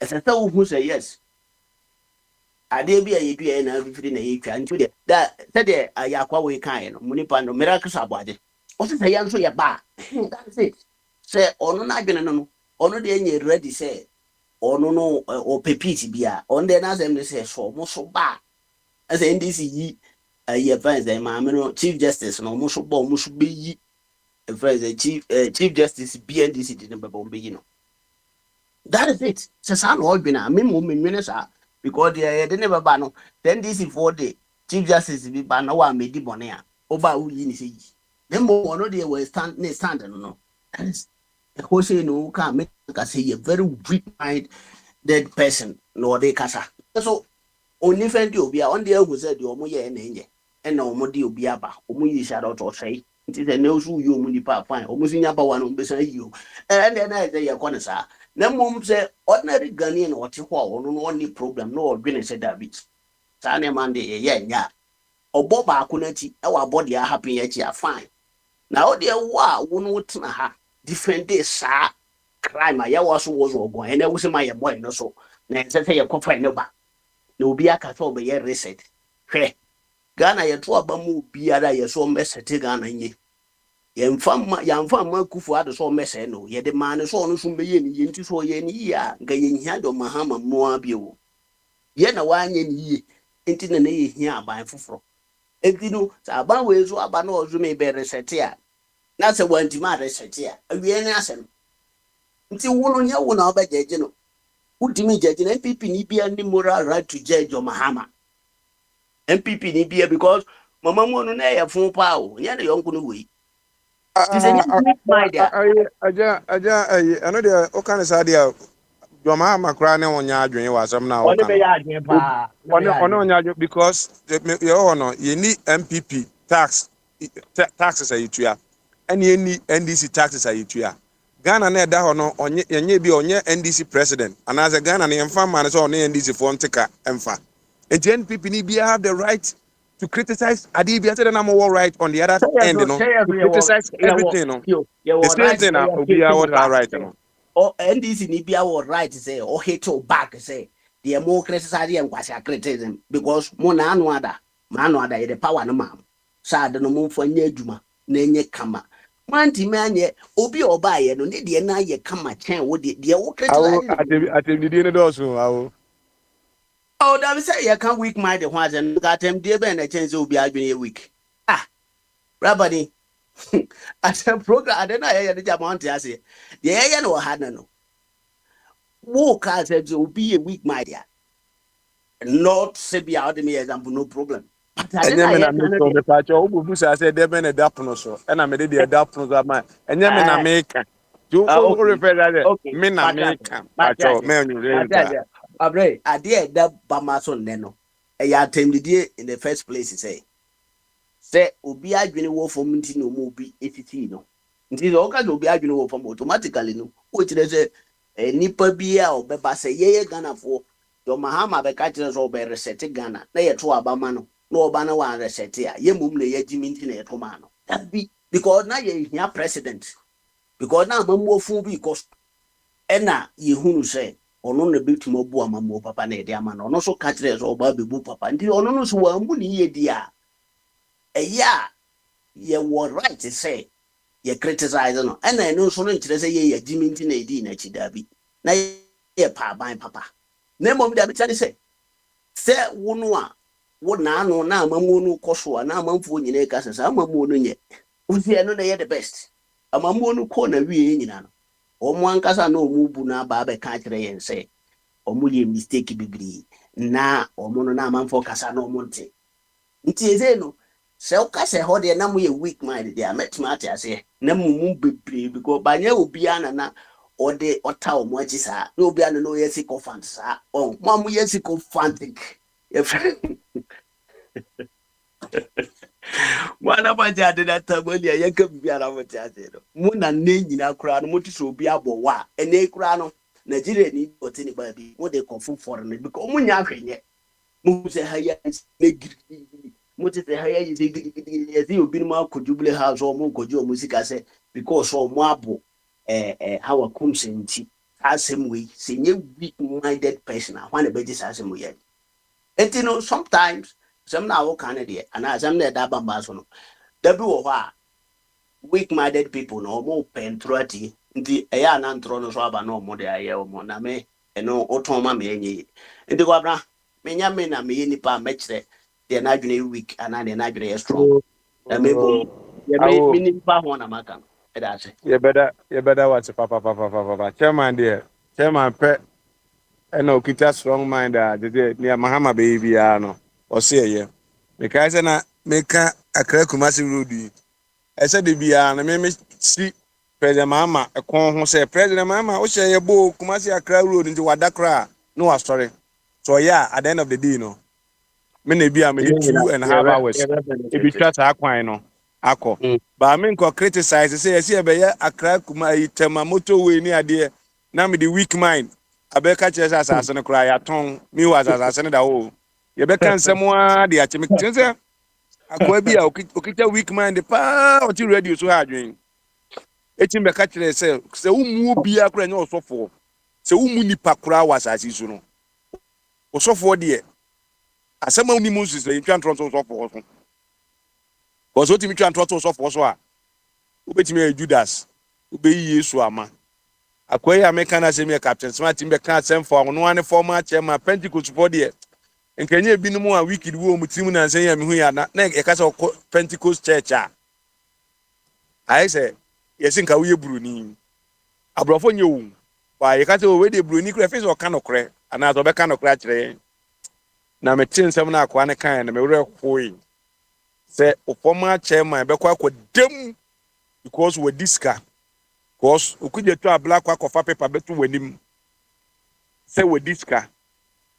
esese wo hu say yes ade bi ayedu ye na fifiri na yetwa nti de da se de ayakwa we kan no munipa no miracle sabode o se ya nso ye ba that is it se ono na adwene no ono de enye ready say ono no o pepiti bia on de na sem de say so mo so ba as NDC yi ye friends no chief justice no mo so bo mo so be yi friends chief justice BNDC de number bomb yi no that is it se sa no odwena me mo menwene sa because de never ba no then this for the chief justice bi ba na wa medi bone a oba wu yi ni se yi then mo no de we stand no ko say no ka me ka say a very weak minded person no de kasa so only friend obi a on de egu say de omo ye na enye na omo de obi aba omo yi sha dot o say nti se na osu yi omo ni pa fine omo sinya ba wa no be san yi o and na say ye ko ne sa na mom say ordinary Ghanaian o te ho no no any problem no odwene say David sa na man de ye nya obo ba ko na ti e wa body a happen ye chi a fine na o de wa wo no tena ha different day sa crime ya was ogo and e wo se ma ye boy no so na say ye ko fine no ba na obi aka so be ye reset hwe Ghana ye to aba mu biara ye so mesete Ghana nye ye mfa ma kufu ado so mese no ye de man so no so meye ni ye nti so ye ni ya nga ye hia do mahama mo abiewo ye na wanye ni ye nti na ye hia aban foforo enti no sa aban we so aba na ozo me be reset ya na se wanti ma reset ya awie ni asem nti wono nya wo na obajeje no ultimate judge na MPP ni bia ni moral right to judge o mahama MPP ni bia because mama mu no na ye fun pa o nya na yonko no we aja ano de o kan sa dia do mahama kra ne wonya adwen wa asem na o kan be ya adwen pa ono wonya adwen because ye ono ye ni MPP taxes are yitua any NDC taxes are yitua Ghana na da ho no onye yenye bi onye NDC president and as a Ghana na emfa man so onye NDC for nteka emfa NPP ni be have the right to criticize Adibia said na more right on the other end, you know, to criticize everything, no. The same thing Obi would have right, you know. Oh, NDC ni bia would right say or hate or back say the more criticize and was criticism because mo na anu ada Mano ada the power no mam. Sa de no mo fo nya adwuma na enye kama. Manti manye obi oba ye no ne de na ye kama chen wo de wo criticize. Atem di ne do so awo. Oh, that say you can weak mind the ones and got them dear ben a chance will be a week. Ah, Rabani. As a program, I don't know the amount I say. The air no had no. Walk as it will be a weak mind. Not say be out of me example, no problem. Enye me na me so me pa cho obubu sa say de be na da pono so e na me de da pono so ma enye me na me ka you refer that me na me ka pa cho me onyu re abre ade da ba ma so ne no e ya temdidie in the first place say obi adwene wo fom nti no mo obi etiti no nti so ka obi adwene wo fom automatically no o kire say nipa bia obeba say ye Ghana fo do mahama be ka kire so obe reset Ghana na ye to abama no no oba na wan reset ya ye mum na ye jimi nti na ye to ma no that be because na ye hia president because na amamu fu bi because ena ye hunu say ono na betimo bu amamu papa na de ama no ono so ka kire so oba bebu papa nti ono no so wa mu ni ye dia yeah, ye were right to say ye criticize no and I know so no kire say ye jimi nti na edi na chidabi na ye pa ban papa na mom da bitani say wo no a wo na no na amamu no koso na amamfo nyine ka say amamu no nye wo see no na ye the best amamu no ko na wie nyina no omo ankasa na omu bu na ba be ka kire ye say omu ye mistake bibiri na omo no na amamfo kasa na omo nti eze no se o ka se ho de na mo ye weak mind de ametuma ate ase na mumu bebre because banye obi ana na ode ota o mo achi sa na obi ana no ye sycophant sa o mo ye sycophantic Mwana paja de na taboli ye ka biara mo ate no mu na ne nyina kura no mo ti so obi abo wa ene kura no Nigeria ni otini ba bi mo de kofu for no because mo nya hwenye mo se ha ya ne Muti the higher you see obi ma kojubule house or mo koju musika say because so mo abo how a kum senti asem we say weak minded person when the beji asem we and you know sometimes some na wo kan dey and some na da bamba so no da bi wo ha weak minded people no mo pentrati nti eya na ntro no so aba no mo dey aye mo na me eno oton ma me enye nti ko abra me nya me na me nipa me kire they not doing weak and they not doing strong. Maybe meaning power on a macan. You better watch papa. Chairman dear, chairman pet and no kita strong mind near Mahama baby no or say ye. Because I make a crack kumasi rudy. I said the be an me see President Mama a con who say President Mama, what say a book kumasi a crowd road into Wadakra. No story. So yeah, at the end of the day, no. Many be a minute 2.5 hours. If you trust Aquino, Aqua. But I mean, criticize, say, I see a crack, my motor way near dear. Now me the weak mind. I bet catch us as a cry at tongue, me was as I send it all. You bet can someone the atomic Aqua be a weak mind, the power to ready so hard drink. It's in the catcher, say, so be a crank also for. So many pakra was as you know. Also for dear. Asema uni Moses le ntwa ntonto so for so. Cause otimi twa ntonto so for so a. Ubetimi Judas. Ubeyi Yesu ama. Akoya American asemi captain smart be kan asem for no one former chairman Pentecost for there. Enkenye binumu a wicked wo mutim na nsen ya mehu ya na e ka se Pentecost church a. Ai se yesi nka wo ye bruni. Abrofo nye wo. Ba ye ka se we de bruni kra fe so ka no kre. Ana so be ka no kra kire. Na me tin sem na akwa ne kan na me wure kwoi say o former chairman be kwa dem because we diska because ukuje to abla kwa kofa paper betu wanim say we diska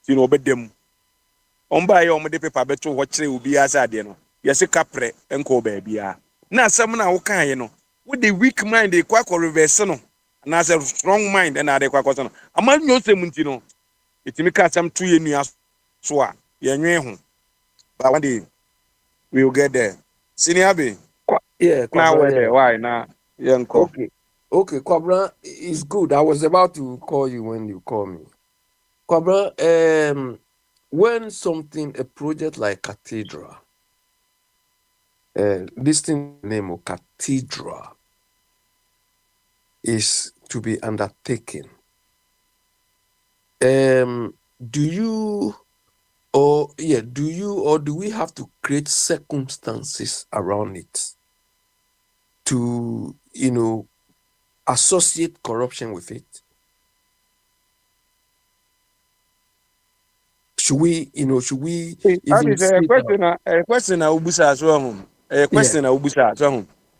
you know be dem omba ye omde paper betu ho kire obi asa de no yesi kapre enko ba bia na sem na wo kan ye no with the weak mind e kwa reverse no na say strong mind na de kwa no amanyo sem nti no itimi ka sem tu ye nua so but one day we will get there. Senior B. Yeah, now we're there. Why now? Okay, Kwabra, it's good. I was about to call you when you call me. Kwabra, when a project like Cathedral this thing name of cathedral is to be undertaken. Do you or do we have to create circumstances around it to associate corruption with it? Should we even say a question ubusa so a question ubusa so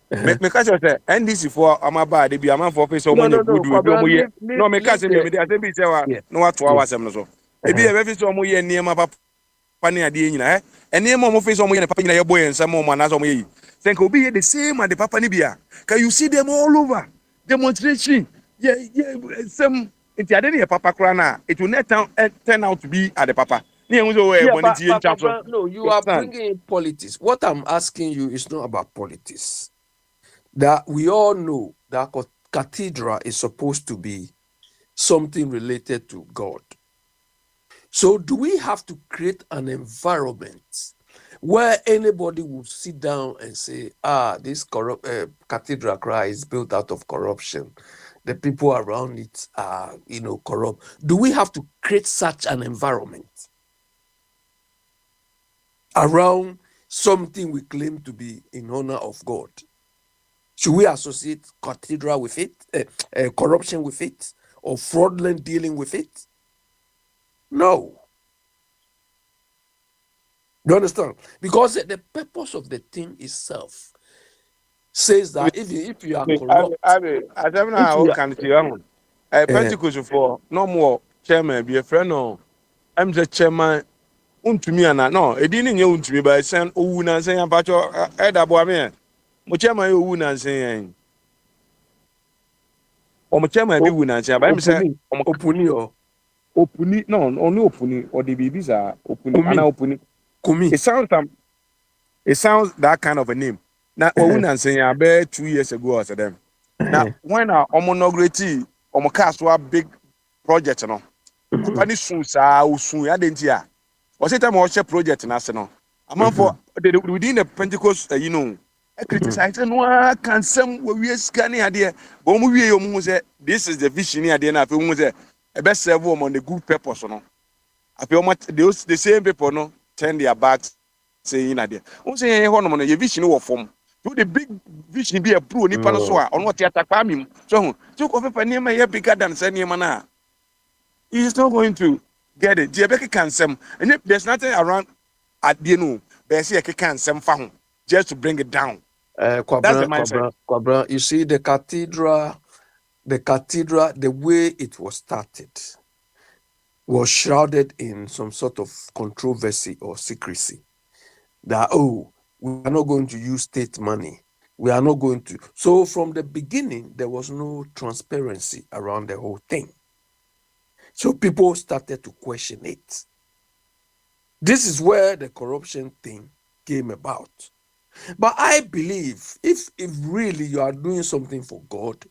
me catch say NDC for amaba de bi amanfo face o monye good we bi o moye no me catch me dey say bi say wa no wa to our asem no so e bi e be face o moye niema papa ne ade nyina niema o mo face o moye ne papa nyina ye boy ensem o na so o moye think obi ye the same at the papa ne bia can you see them all over demonstration some it's a papa crana. It will not turn out to be at the papa. No, you are bringing in politics. What I'm asking you is not about politics. That we all know that cathedral is supposed to be something related to God. So do we have to create an environment where anybody will sit down and say, this cathedral cry is built out of corruption? The people around it are, corrupt. Do we have to create such an environment around something we claim to be in honor of God? Should we associate cathedral with it, corruption with it, or fraudulent dealing with it? No. Do you understand? Because the purpose of the thing itself says that if you are corrupt, Pentecost for no more chairman be a friend no I'm the chairman untumi ana no edin nye untumi ba sen owu na sen apacho edabo ame mo chairman owu na sen yan o mo chairman bi wu na sen ba me say opuni no only opuni or the babies are opuni ana opuni Kumi. It sounds that kind of a name. Now, we saying about 2 years ago or so them. Now, when I inaugurate cast big project, no, company soon I didn't hear. Was it a more project in us? No, I'm for within the Pentecost, I criticize and what can some we are scanning idea. But we say this is the vision idea. Now, if we say a best serve on the good purpose, no, I feel much the same people, no. Turn their backs saying idea. Who say your vision or form? Do the big vision be a pro nipa so on what theater kwami. So took off a name bigger than sending mana. He is not going to get it. Diabeki can some and if there's nothing around at the no, there's a can some found just to bring it down. Kwabra, you see the cathedral, the way it was started was shrouded in some sort of controversy or secrecy. That, we are not going to use state money. We are not going to. So from the beginning, there was no transparency around the whole thing. So people started to question it. This is where the corruption thing came about. But I believe if really you are doing something for God,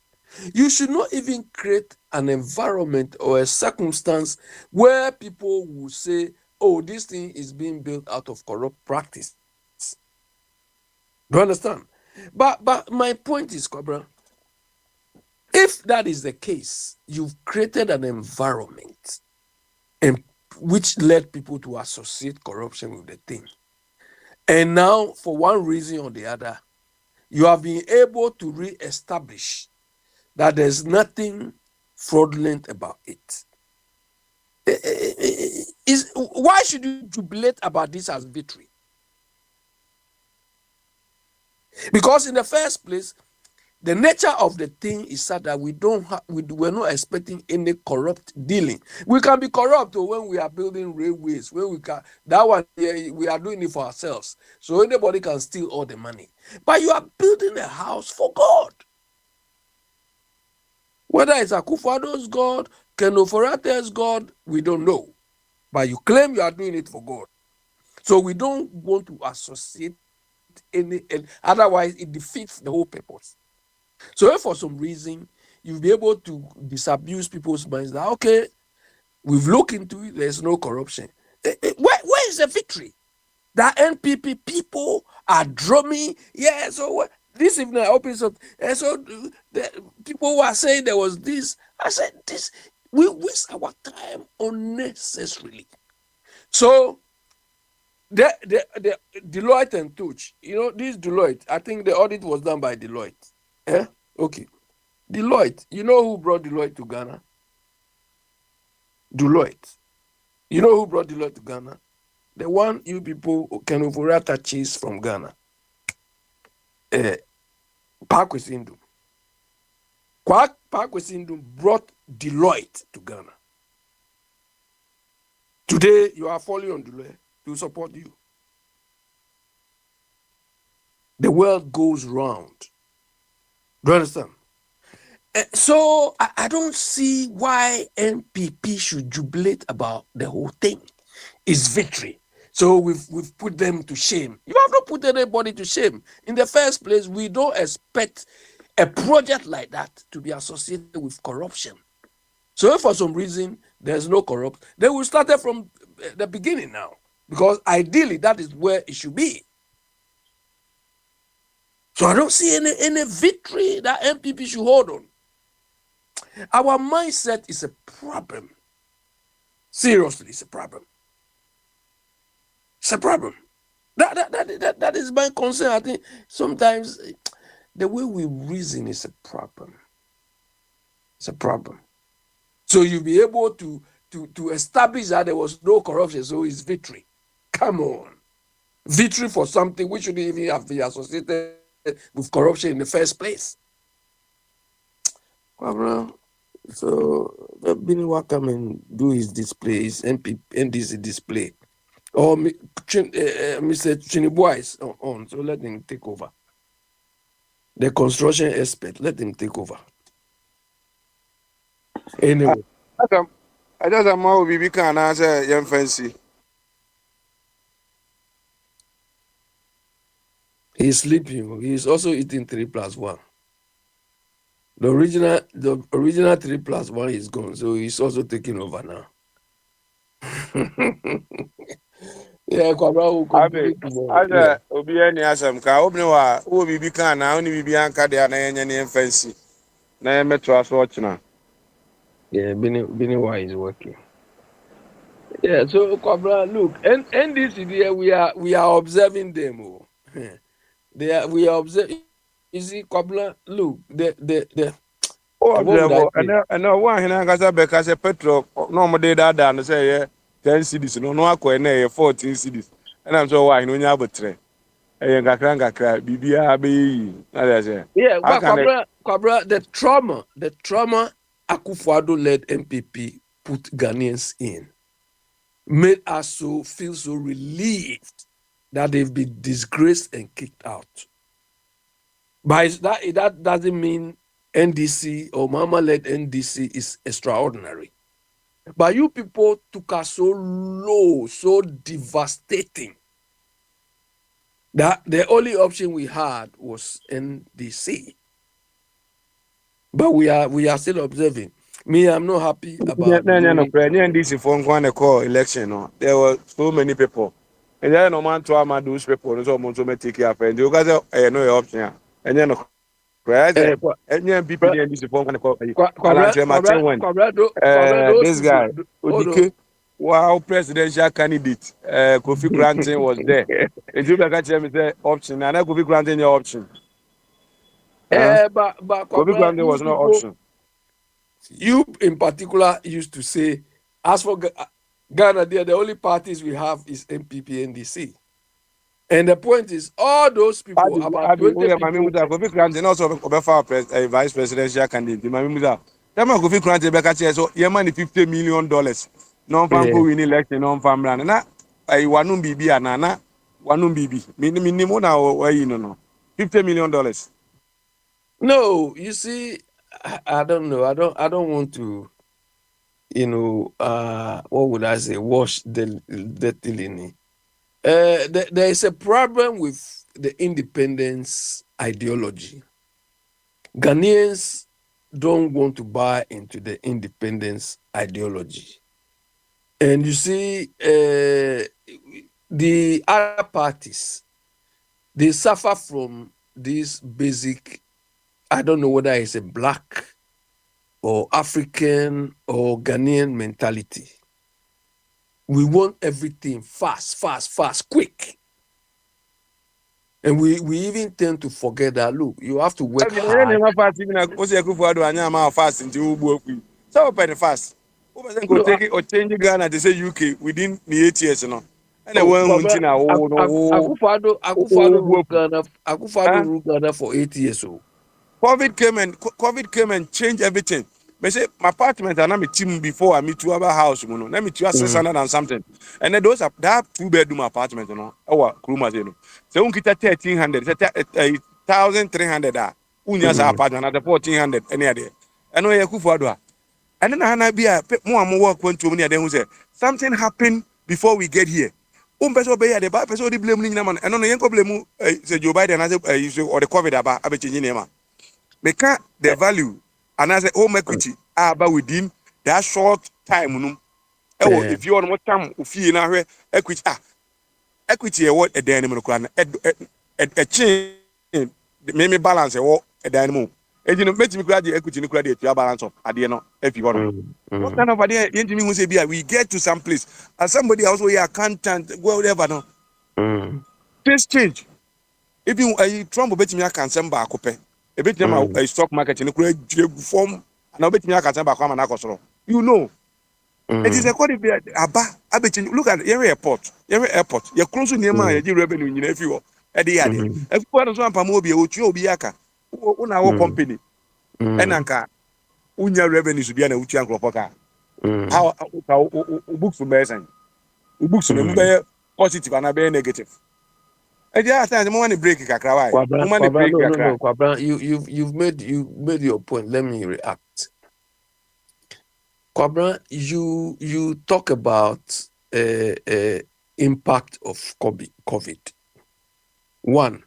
you should not even create an environment or a circumstance where people will say, this thing is being built out of corrupt practice. Do you understand? But my point is, Cobra, if that is the case, you've created an environment which led people to associate corruption with the thing. And now, for one reason or the other, you have been able to re-establish that there's nothing fraudulent about it. Why should you jubilate about this as victory? Because in the first place, the nature of the thing is such that we're not expecting any corrupt dealing. We can be corrupt when we are building railways, when we are doing it for ourselves. So anybody can steal all the money. But you are building a house for God. Whether it's Akufo-Addo's God, Ken Ofori-Atta's God, we don't know. But you claim you are doing it for God. So we don't want to associate any, otherwise it defeats the whole purpose. So if for some reason you'll be able to disabuse people's minds that, okay, we've looked into it, there's no corruption. Where is the victory? That NPP people Adromi. Yeah, so this evening I opened something. And so the people were saying there was this. I said, this, we waste our time unnecessarily. So the Deloitte and Touch, this Deloitte, I think the audit was done by Deloitte. Yeah? Okay. Deloitte, you know who brought Deloitte to Ghana? Deloitte. You know who brought Deloitte to Ghana? The one you people can overrata cheese from Ghana. Parkwesi Indum. Parkwesi Indum brought Deloitte to Ghana. Today, you are falling on Deloitte to support you. The world goes round. Do you understand? So I don't see why NPP should jubilate about the whole thing. It's victory. So we've put them to shame. You have not put anybody to shame. In the first place, we don't expect a project like that to be associated with corruption. So if for some reason there's no corrupt, then we started from the beginning now. Because ideally, that is where it should be. So I don't see any victory that NPP should hold on. Our mindset is a problem. Seriously, it's a problem. It's a problem. That is my concern. I think sometimes the way we reason is a problem. It's a problem. So you'll be able to establish that there was no corruption, so it's victory. Come on. Victory for something which shouldn't even have been associated with corruption in the first place. So let Biniwa come and do his display, his NDC display. Or Mr. Chinibua is on, so let him take over. The construction expert, let him take over. Anyway. I just am more BB can answer young fancy. He's sleeping. He's also eating 3+1. The original 3+1 is gone, so he's also taking over now. Yeah, Kwabra will complete tomorrow. Obi any asem ka obi wa wo BB can na oni BB anka de na yenye ne fancy. Na ye metro aso ochina. Yeah, Biniwa is working. Yeah, so Kwabra, look, NDC there we are observing them. We are observing. You see, Kwabra, look, the and no one here nkasa beka say petrol no mo de da no say ye 10 cedis no akọ na ye 14 cedis. And I'm so why no nya abotre. E ngakra bibia be yi. Na dey say. Yeah, but Kwabra, the trauma Akufo-Addo led MPP put Ghanaians in made us feel so relieved that they've been disgraced and kicked out. But that doesn't mean NDC or Mama-led NDC is extraordinary. But you people took us so low, so devastating, that the only option we had was NDC. But we are still observing. Me, I'm not happy about NDC for one call election. No, there were so many people. And then no man to am those people so much to take care of. And you guys no option. And then no. NDC for one call. This guy, Odike, wow, presidential candidate, Kofi Granting was there. And you can tell me the option, and I Kofi Granting your option. But Kofi Granting was no option. You in particular used to say, as for Ghana, the only parties we have is MPP, NDC. And the point is, all those people, about 20 people... Kofi Granting also a vice presidential candidate. Kofi Granting, so you money $50 million. Non-fan go win election, non-fan brand. Na, I wanum bibi anana, wanum bibi. Minimum now, you know, $50 million. No, you see, I don't know. I don't want to, what would I say? Wash the dirty. There is a problem with the independence ideology. Ghanaians don't want to buy into the independence ideology. And you see, the other parties, they suffer from this basic, I don't know whether it's a black or African or Ghanaian mentality. We want everything fast, quick. And we even tend to forget that, look, you have to work hard. So fast. Go take it or change Ghana to say UK within the 8 years, you know. And Akufo-Addo ruled Ghana for 8 years. So COVID came and changed everything. Me say my apartment and I'm a team before I meet to our house, you know. Let me to 600 and something. And then those are that 2-bedroom apartment, you know. Our Kuruma, you know. So we get 1,300, 1,300. Unyasa apartment at 1,400 any other. I know Akufo-Addo. And then I be a more and more work went to me. Then who say something happened before we get here. Person be the bad person the blame man. And no yanko blame say Joe Biden as or the COVID about changing name. Make the value and as a home equity about within that short time. If you want more time, if you know equity what a dynamic a change maybe balance a dynamo. And you know, make me graduate equity in credit to balance of at the end if you want. What kind of idea you say we get to some place and somebody else we accountant whatever no. This change. If you Trump bet me can send back a bit a stock market in a form and I bet me I can send back and you know. It is a quality look at every airport. You're close to near my revenue in if you at the end. If one of Pamobi or Chiobiaka. On our company, and Anka, Unya revenue should be an Uchian Kropoka. How books for Bessan? Books for positive and a very negative. And yeah, the money break Kwabran, you've made your point. Let me react. Kwabran, you talk about impact of COVID. One,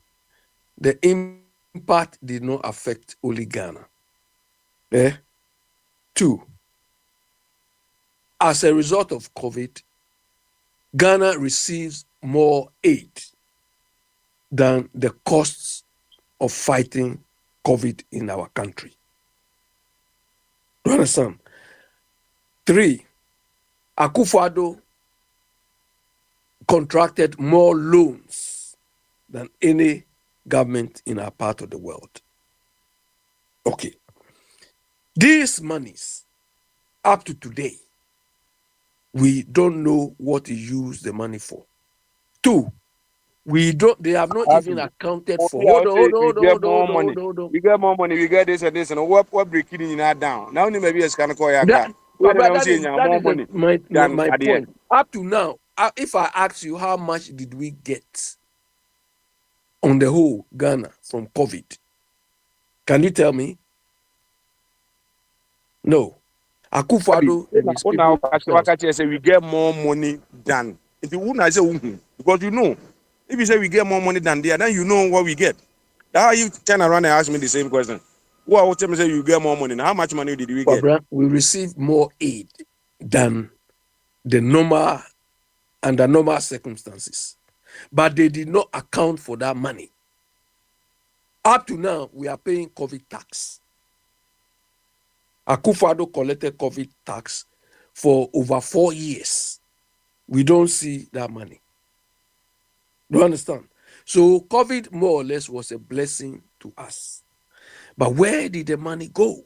the impact did not affect only Ghana. Two, as a result of COVID, Ghana receives more aid than the costs of fighting COVID in our country. You understand? Three, Akufo-Addo contracted more loans than any government in our part of the world. Okay. These monies, up to today, we don't know what he used the money for. Two, they have not even accounted for. Hold on. We get more money, we get this and this, and what breaking in that down. Now, maybe it's kind of call that is my point. Up to now, if I ask you how much did we get on the whole Ghana from COVID, can you tell me? No. Akufo-Addo say we get more money than if you wouldn't say because you know if you say we get more money than there, then you know what we get. That's how you turn around and ask me the same question. Well, what time say you get more money? Now, how much money did we get? We receive more aid than the normal under normal circumstances, but they did not account for that money. Up to now, we are paying COVID tax. Akufo-Addo collected COVID tax for over 4 years. We don't see that money. Do you understand? So COVID more or less was a blessing to us. But where did the money go?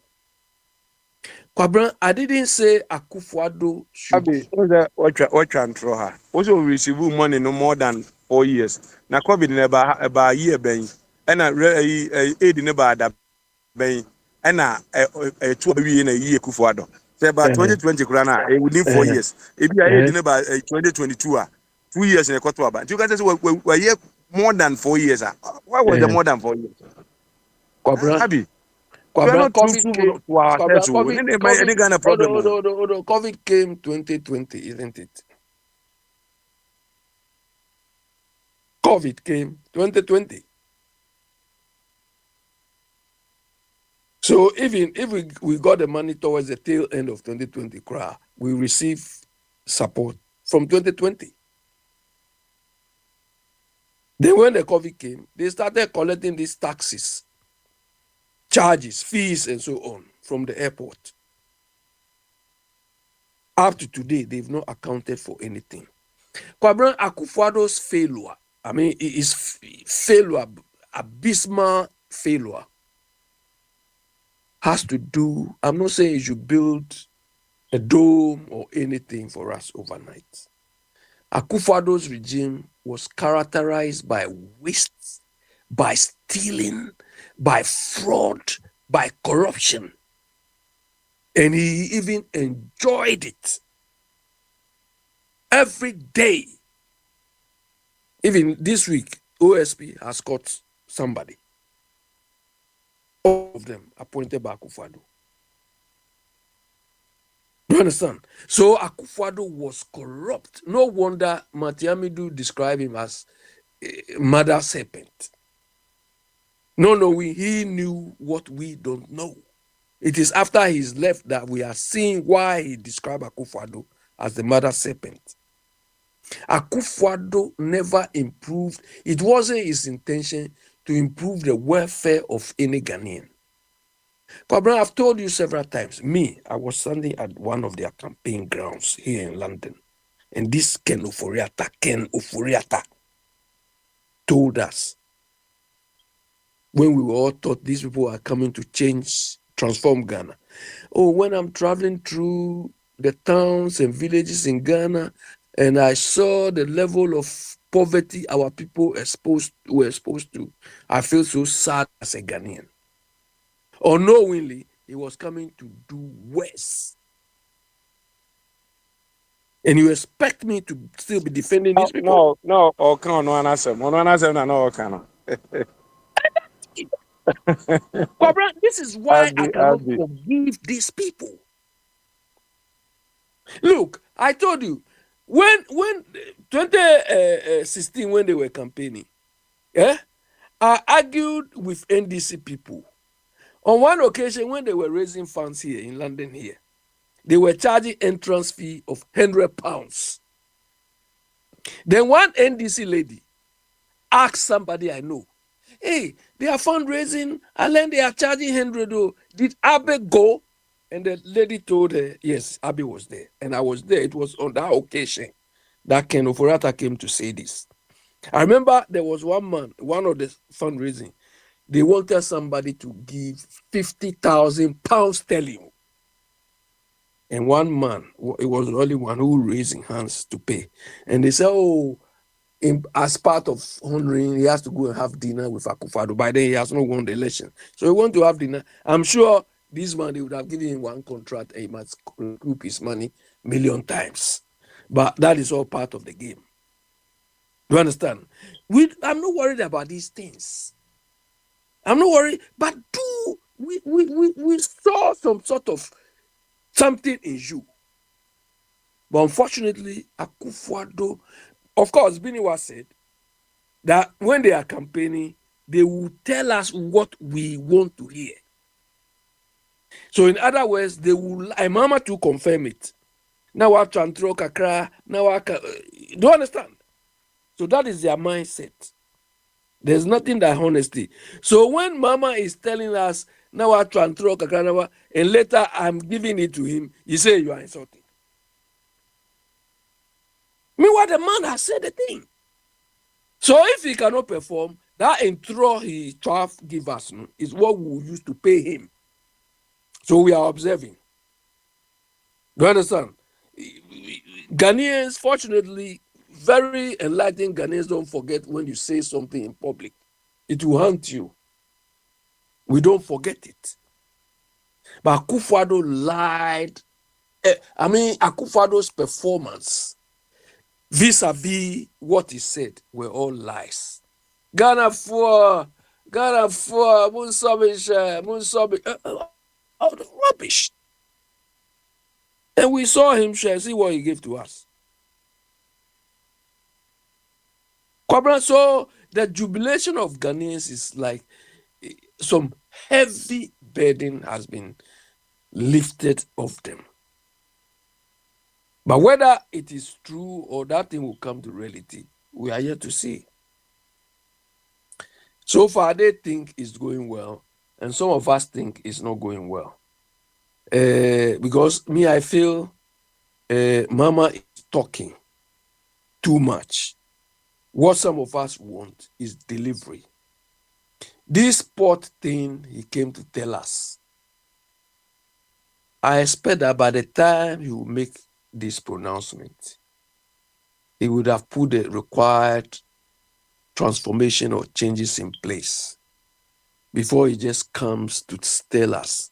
Kwabran, I didn't say Akufo-Addo should. What can throw her? Also receive money no more than 4 years. Now COVID never about a year bang. And aid never that bang. And a 2 in a year Akufo-Addo. Say about 2020 krana within 4 years. If you are aid about 2022, 2 years in a quarter. But you guys say we're here more than 4 years. Why was there more than 4 years? Kwabran, COVID came 2020, isn't it? COVID came 2020. So even if we got the money towards the tail end of 2020, we receive support from 2020. Then when the COVID came, they started collecting these taxes, charges, fees, and so on from the airport. Up to today, they've not accounted for anything. Kwabena Akufo-Addo's failure, I mean, it is failure, abysmal failure, has to do, I'm not saying you should build a dome or anything for us overnight. Akufo-Addo's regime was characterized by waste, by stealing, by fraud, by corruption. And he even enjoyed it every day. Even this week, OSP has caught somebody. All of them appointed by Akufo-Addo. You understand? So Akufo-Addo was corrupt. No wonder Mati Hamidu described him as a mother serpent. No, he knew what we don't know. It is after he's left that we are seeing why he described Akufo-Addo as the mother serpent. Akufo-Addo never improved. It wasn't his intention to improve the welfare of any Ghanaian. Kwabena, I've told you several times, I was standing at one of their campaign grounds here in London, and this Ken Ofori-Atta told us, when we were all taught these people are coming to transform Ghana. Oh, when I'm traveling through the towns and villages in Ghana, and I saw the level of poverty our people were exposed to, I feel so sad as a Ghanaian. Unknowingly, he was coming to do worse. And you expect me to still be defending these people? No, this is why I cannot forgive these people. Look, I told you, when 2016, when they were campaigning, I argued with NDC people. On one occasion, when they were raising funds here in London here, they were charging entrance fee of £100. Then one NDC lady asked somebody I know, hey, they are fundraising, and then they are charging 100. Did Abe go? And the lady told her, yes, Abe was there. And I was there. It was on that occasion that Ken Ofori-Atta came to say this. I remember there was one man, one of the fundraising, they wanted somebody to give £50,000 sterling. And one man, it was the only one who raising hands to pay. And they said, as part of honoring, he has to go and have dinner with Akufo-Addo. By then, he has not won the election. So he want to have dinner. I'm sure this man, they would have given him one contract and he must recoup his money 1,000,000 times. But that is all part of the game. You understand? I'm not worried about these things. I'm not worried, but we saw some sort of something in you. But unfortunately, Akufo-Addo, of course, Biniwa said that when they are campaigning, they will tell us what we want to hear. So in other words, they will, Mama to confirm it. Now I can throw kakra, now I can, do you understand? So that is their mindset. There's nothing that honesty. So when Mama is telling us, now I try and throw kakra, and later I'm giving it to him, you say you are insulting. Meanwhile, the man has said the thing. So if he cannot perform, that intro he try to give us is what we will use to pay him. So we are observing. Do you understand? Ghanaians, fortunately, very enlightened Ghanaians don't forget when you say something in public. It will haunt you. We don't forget it. But Akufo-Addo lied. Akufo-Addo's performance vis-a-vis what he said were all lies. Ghana for Munsobish, all the rubbish. And we saw him share, see what he gave to us. So the jubilation of Ghanaians is like some heavy burden has been lifted off them. But whether it is true or that thing will come to reality, we are yet to see. So far, they think it's going well, and some of us think it's not going well. Because me, I feel Mama is talking too much. What some of us want is delivery. This port thing he came to tell us. I expect that by the time he will make this pronouncement, he would have put the required transformation or changes in place before he just comes to tell us.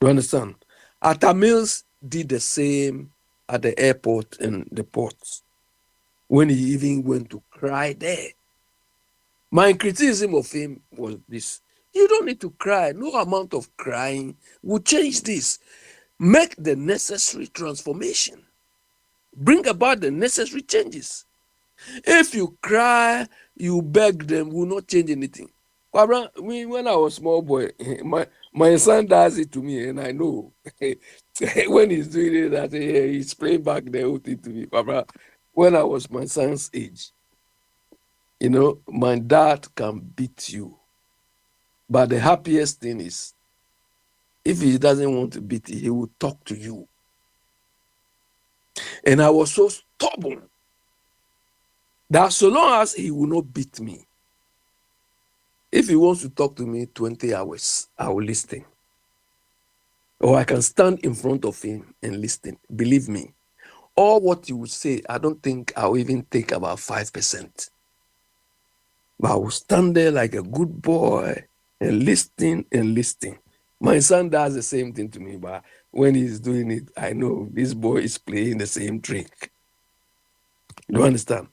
You understand? Atta Mills did the same at the airport and the ports when he even went to cry there. My criticism of him was this: you don't need to cry. No amount of crying will change this. Make the necessary transformation. Bring about the necessary changes. If you cry, you beg them, will not change anything. When I was small boy, my son does it to me, and I know when he's doing it, that he's playing back the whole thing to me. When I was my son's age, my dad can beat you. But the happiest thing is, if he doesn't want to beat you, he will talk to you. And I was so stubborn that so long as he will not beat me, if he wants to talk to me 20 hours, I will listen. Or I can stand in front of him and listen. Believe me, all what he will say, I don't think I'll even take about 5%. But I will stand there like a good boy and listen and listen. My son does the same thing to me, but when he's doing it, I know this boy is playing the same trick. You understand?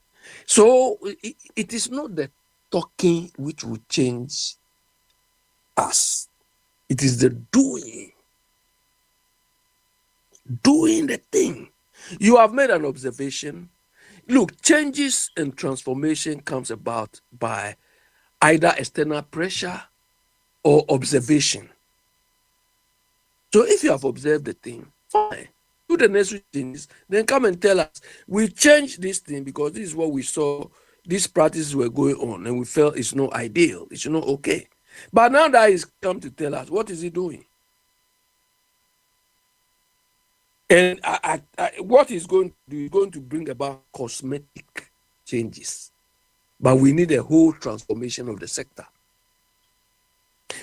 So it is not the talking which will change us. It is the doing. Doing the thing. You have made an observation. Look, changes and transformation comes about by either external pressure or observation. So if you have observed the thing, fine. Do the necessary things, then come and tell us, we changed this thing because this is what we saw, these practices were going on, and we felt it's not ideal, it's not okay. But now that he's come to tell us, what is he doing? And what he's going to do is going to bring about cosmetic changes. But we need a whole transformation of the sector.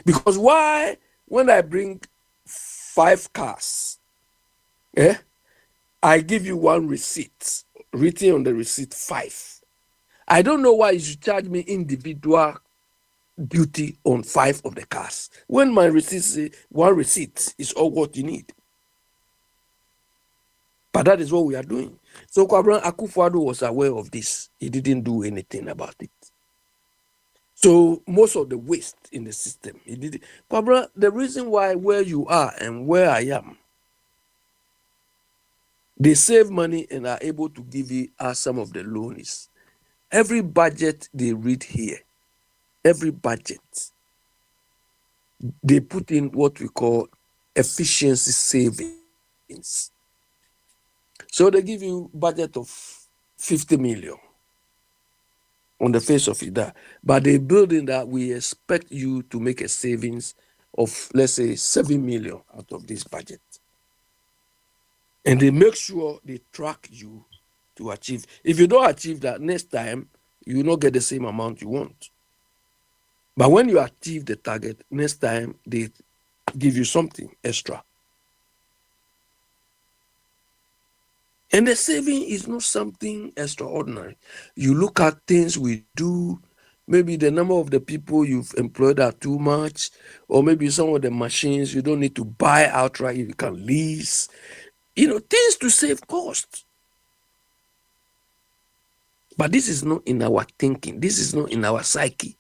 Because why, when I bring 5 cars, I give you 1 receipt, written on the receipt 5. I don't know why you should charge me individual duty on 5 of the cars. When my receipt say 1 receipt is all what you need. But that is what we are doing. So Kwabena Akufo-Addo was aware of this. He didn't do anything about it. So most of the waste in the system, he did it. Kwabena, the reason why where you are and where I am, they save money and are able to give us some of the loans. Every budget they read here, every budget, they put in what we call efficiency savings. So they give you budget of 50 million on the face of it, but they build in that we expect you to make a savings of, let's say, 7 million out of this budget. And they make sure they track you to achieve. If you don't achieve that, next time, you will not get the same amount you want. But when you achieve the target, next time, they give you something extra. And the saving is not something extraordinary. You look at things we do, maybe the number of the people you've employed are too much, or maybe some of the machines you don't need to buy outright, you can lease. Things to save costs. But this is not in our thinking. This is not in our psyche.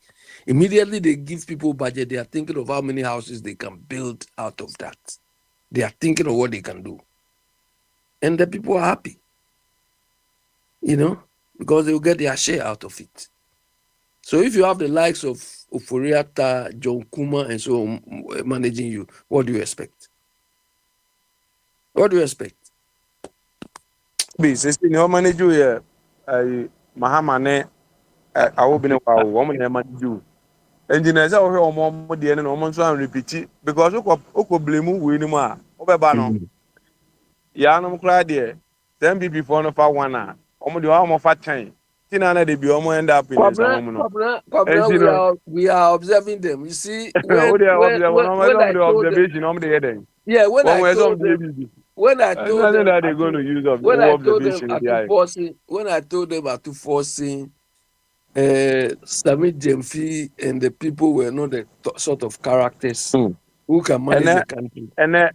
Immediately they give people budget, they are thinking of how many houses they can build out of that. They are thinking of what they can do. And the people are happy, because they will get their share out of it. So if you have the likes of Ofori-Atta, John Kuma, and so on managing you, what do you expect? What do you expect? Be sister, you manage you here. Mahamane I will be a woman and do. Engineers are all more the end and almost repeat because Oko blame Winima, Obabano. Yanum cried there. 10 people for no for 1 hour. Almost the arm of a time. Tina, they be almost end up in this woman. Kwabena, we are observing them. You see, When when I told them, observation, I'm the heading. yeah, when I told them, that they're going to use of when I told observation them with the eye. when I told them to forcing Sami Jemfi and the people were not the sort of characters who can manage the country. And I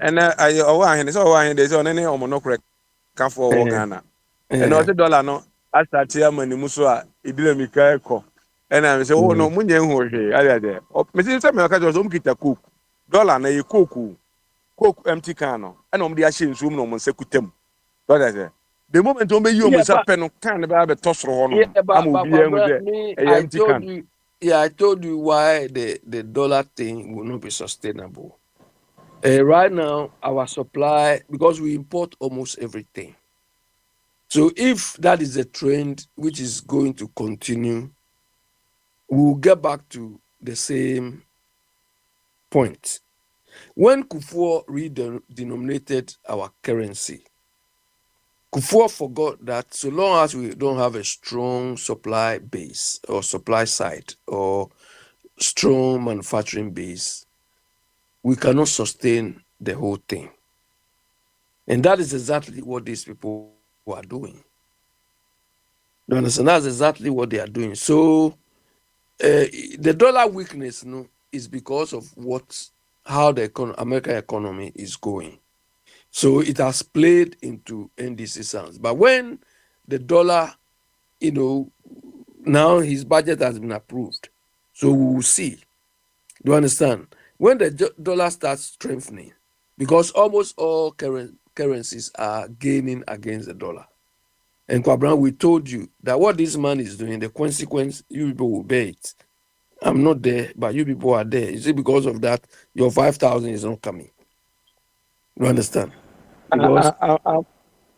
so any no correct can for Ghana. And also dollar no I start here money muso idile mi ka eko. And I say oh no munye hu hwe ade ade. Me say me ka just kita cook. Dollar na ye coke empty can no. And om dey ahye nsum no mo sekutem. What I say? The moment on be you mo sa pen can be tosro ho no. I told you why the dollar thing will not be sustainable. Right now, our supply, because we import almost everything. So if that is a trend which is going to continue, we'll get back to the same point. When Kufuor redenominated our currency, Kufuor forgot that so long as we don't have a strong supply base or supply side or strong manufacturing base, we cannot sustain the whole thing. And that is exactly what these people are doing. You understand? That's exactly what they are doing. So the dollar weakness is because of how the American economy is going. So it has played into NDC's hands. But when the dollar, now his budget has been approved, so we will see. Do you understand? When the dollar starts strengthening, because almost all currencies are gaining against the dollar. And Kwabena, we told you that what this man is doing, the consequence, you people will bear it. I'm not there, but you people are there. You see, because of that, your 5,000 is not coming. You understand? Because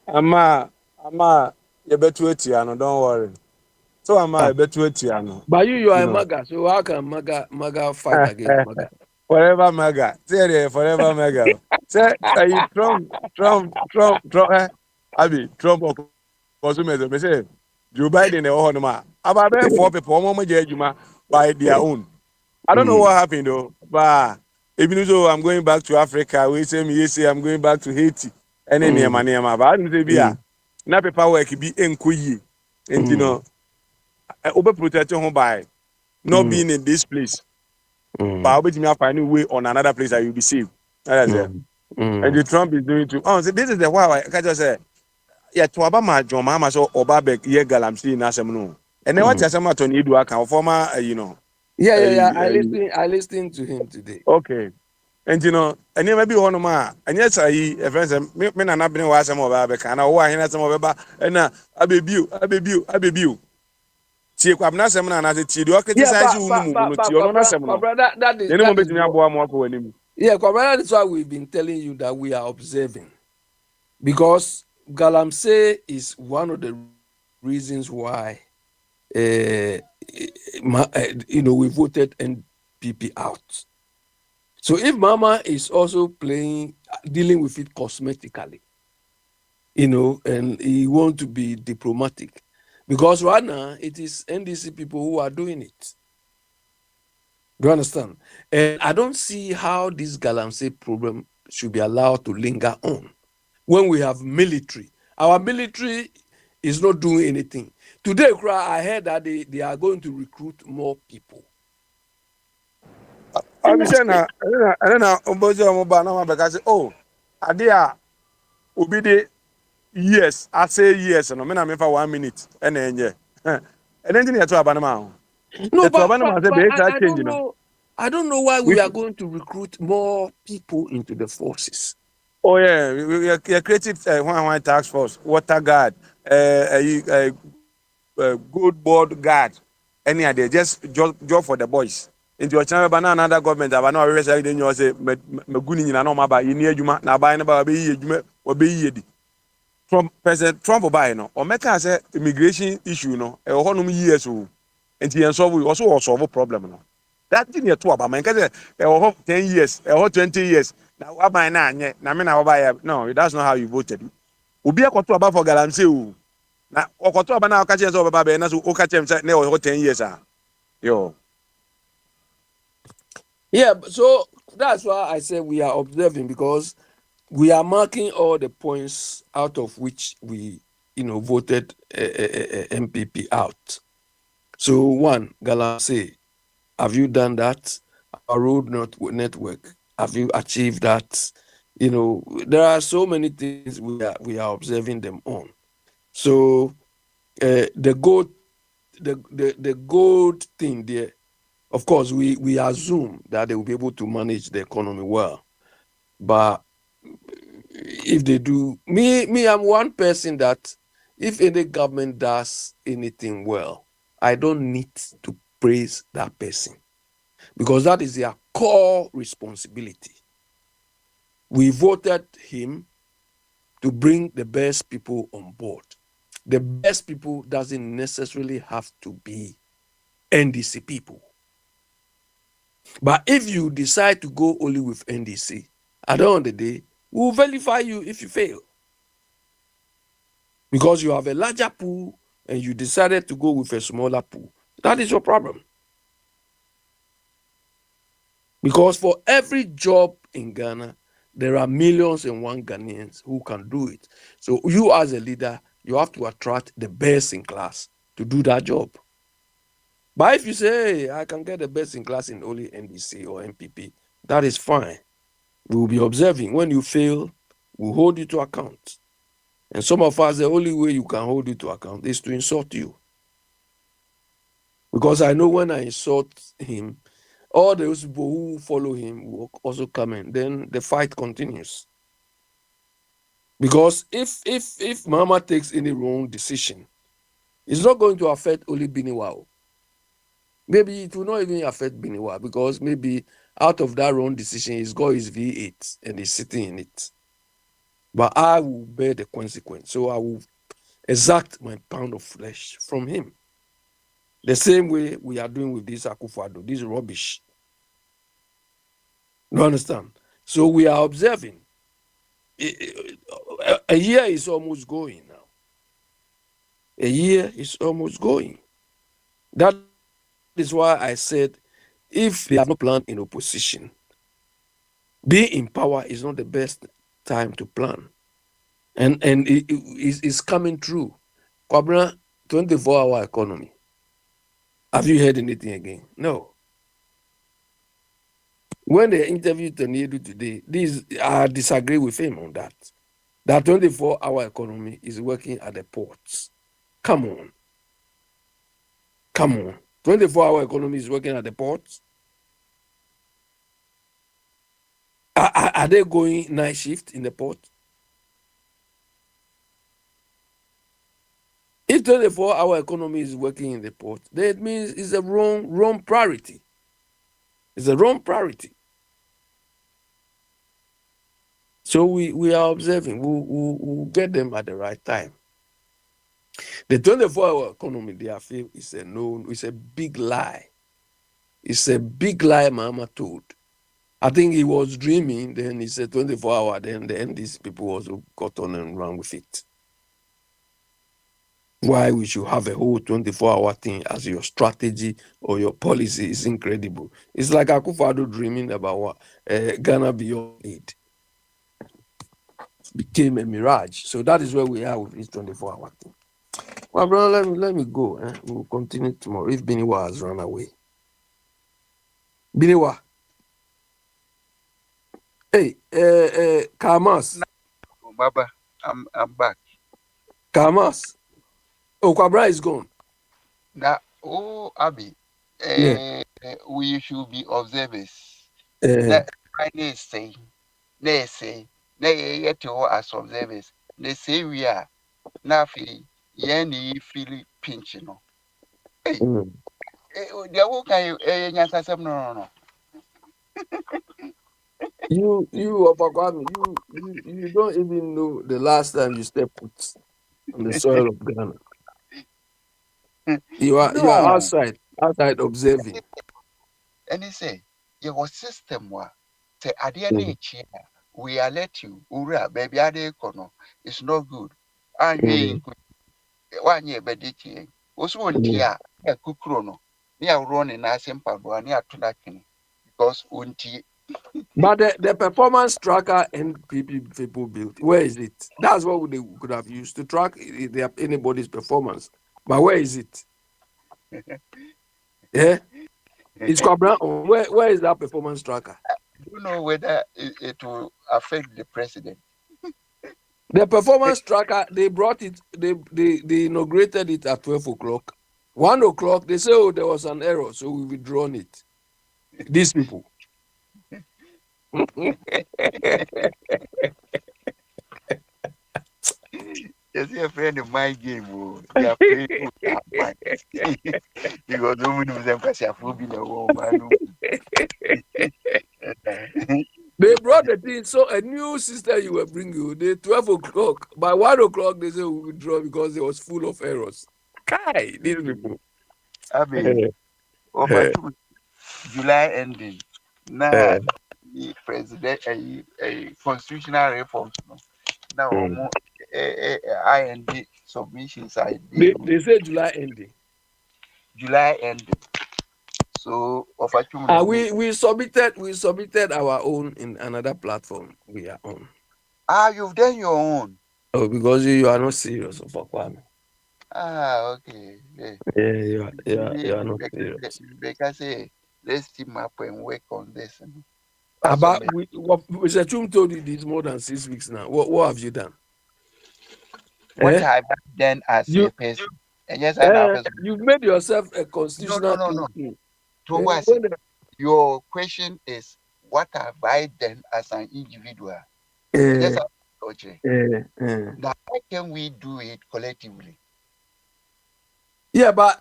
I'm you better wait, don't worry. So I better wait, but you are a MAGA, so how can MAGA fight against MAGA? Forever MAGA. Say forever MAGA. Say Trump. Trump or consumers. Me say Joe Biden the one man. About 4 people, one more by their own. I don't know what happened though, but even though I'm going back to Africa, we say I'm going back to Haiti. And then near but I don't say be na paperwork be enkoyi. And over protect your home by not being in this place. But I'll be to find a way on another place that you'll be safe. That's it. And the Trump is doing too. Oh, so this is the why I can just say, yeah, to Obama, John Mama, so Obabek, yeah, Galamsi, Nasamno. And then what Yasama Tony do, former, Yeah. I listened to him today. Okay. And and you may be one of my, and yes, a friend, men are not being was some of Babek, and I want some of and I be you. See, I'm not some and I said, you are criticizing Yeah, that's why we've been telling you that we are observing. Because Galamsey is one of the reasons why we voted NPP out. So if Mama is also dealing with it cosmetically, and he want to be diplomatic, because right now it is NDC people who are doing it. Do you understand? And I don't see how this Galamsey problem should be allowed to linger on when we have military. Our military is not doing anything. Today, I heard that they are going to recruit more people. I'm saying, I don't know, because Adia Ubidi, yes, I say yes, and I'm for 1 minute, and then, yeah. And then you to Abanama. No, but I don't know why we are going to recruit more people into the forces. Oh, yeah, we created one task force, water guard, good board guard, any idea, just job for the boys. Into your channel, banana, another government, I know already said, you say, Maguni, I know my by you near you, now buying about you or be from President Trump or buy no, or make us immigration issue, no, a whole years old. and yɛn solve also solve problem no that thing yɛ to aba man kase ɛwɔ hɔ 10 years ɛwɔ 20 years na aban na anyɛ na me na ɔba no that's not how you voted obi akɔto aba for galamsey o na ɔkɔto aba na ɔka kyerɛ sɛ ɔbɛba bɛyɛ na so ɔka kyerɛ sɛ na ɛwɔ hɔ 10 years yo. Yeah, so that's why I said we are observing, because we are marking all the points out of which we, voted MPP out. So one, Galamsey, have you done that? Our road network, have you achieved that? There are so many things we are observing them on. So the gold thing there, of course, we assume that they will be able to manage the economy well. But if they do, me, I'm one person that if any government does anything well, I don't need to praise that person, because that is their core responsibility. We voted him to bring the best people on board. The best people doesn't necessarily have to be NDC people. But if you decide to go only with NDC, at the end of the day, we'll vilify you if you fail. Because you have a larger pool and you decided to go with a smaller pool. That is your problem. Because for every job in Ghana, there are millions and one Ghanaians who can do it. So you as a leader, you have to attract the best in class to do that job. But if you say, hey, I can get the best in class in only NDC or MPP, that is fine. We will be observing. When you fail, we'll hold you to account. And some of us, the only way you can hold you to account is to insult you. Because I know when I insult him, all those people who follow him will also come in. Then the fight continues. Because if Mama takes any wrong decision, it's not going to affect only Biniwa. Maybe it will not even affect Biniwa, because maybe out of that wrong decision, he's got his V8 and he's sitting in it. But I will bear the consequence. So I will exact my pound of flesh from him. The same way we are doing with this Akufo-Addo, this rubbish. You understand? So we are observing. A year is almost going now. A year is almost going. That is why I said, if they have no plan in opposition, being in power is not the best time to plan. And it's coming true. Kwabena, 24-hour economy. Have you heard anything again? No. When they interviewed Taniedu today, I disagree with him on that. That 24-hour economy is working at the ports. Come on. 24-hour economy is working at the ports. Are they going night shift in the port? If 24-hour economy is working in the port, that means it's a wrong priority. It's a wrong priority. So we are observing. We'll get them at the right time. The 24-hour economy, they feel it's a big lie. It's a big lie Mama told. I think he was dreaming, then he said 24-hour, then these people also got on and ran with it. Why we should have a whole 24-hour thing as your strategy or your policy is incredible. It's like Akufo-Addo dreaming about what Ghana beyond aid. Became a mirage. So that is where we are with this 24-hour thing. Well, brother, let me go. We'll continue tomorrow if Biniwa has run away. Biniwa. Hey, Kamas. Baba, I'm back. Kamas. Oh, Kwabra is gone. Abi, we should be observers. They say, they get to as observers. They say we are now feeling, feeling pinching. Hey, they will can no. You don't even know the last time you stepped foot on the soil of Ghana. You are outside. outside observing. And he say, your system wa say adiane we alert you, ura baby ade kono. It's not good. And we one year bediti. Also one tia a kukrono. Near running as simple near to that because unti. But the performance tracker NPP people built, where is it? That's what they could have used to track anybody's performance. But where is it? Yeah, it's where is that performance tracker? I don't know whether it will affect the president. The performance tracker, they brought it, they inaugurated it at 12 o'clock. 1 o'clock, they say, oh, there was an error, so we withdrawn it. These people. Yes, a friend of my game. They are playing because no one knows them because They brought the thing, so a new system you were bringing. They 12 o'clock. By 1 o'clock, they say we withdraw because it was full of errors. Kai, these people. I mean, over July ending. Now, the president, a constitutional reform. Now, IND submissions They say July ending. July ending. So, we submitted our own in another platform we are on. You've done your own. Oh, because you are not serious of Kwame. Okay. Yeah, you are not serious. Because let's team up and work on this. About Mr. Chum told you this more than 6 weeks now. What have you done? What have I done as a person? And yes, I you've made yourself a constitutional. No. Your question is, what have I done as an individual? Yes, now, how can we do it collectively? Yeah, but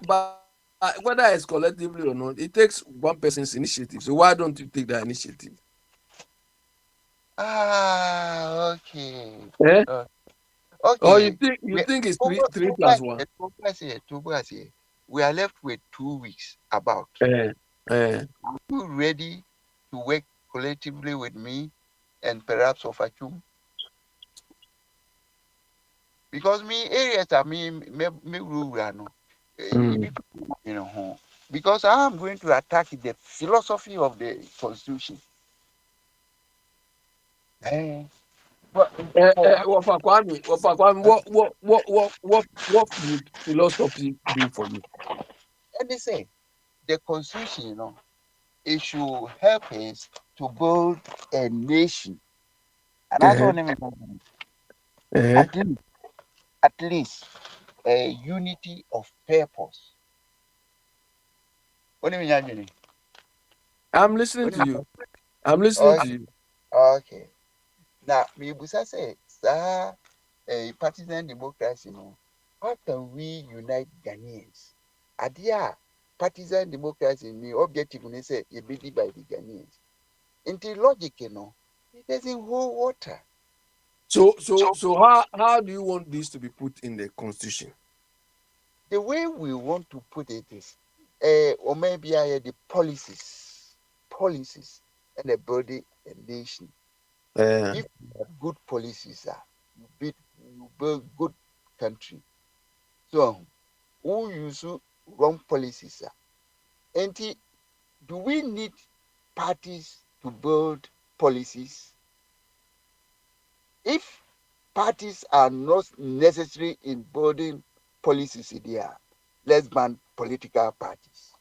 whether it's collectively or not, it takes one person's initiative. So why don't you take that initiative? Okay. Okay. Or you think it's 3 plus 1? We are left with 2 weeks about. Are you ready to work collectively with me and perhaps of Achum? Because me areas are me rural, because I am going to attack the philosophy of the constitution. What would philosophy do for you? And they say the constitution, it should help us to build a nation. And that's what I mean. At least a unity of purpose. What do you mean? I'm listening to you. To you. Okay. Now, me busa say, sir, a partisan democracy, how can we unite Ghanaians? Adia, partisan democracy, the objective, when they say, you be by the Ghanaians. Into logic, it doesn't hold water. So how do you want this to be put in the constitution? The way we want to put it is, or maybe the policies, and the body and nation. If you have good policies, you build good country. So, who use wrong policies? And do we need parties to build policies? If parties are not necessary in building policies, let's ban political parties.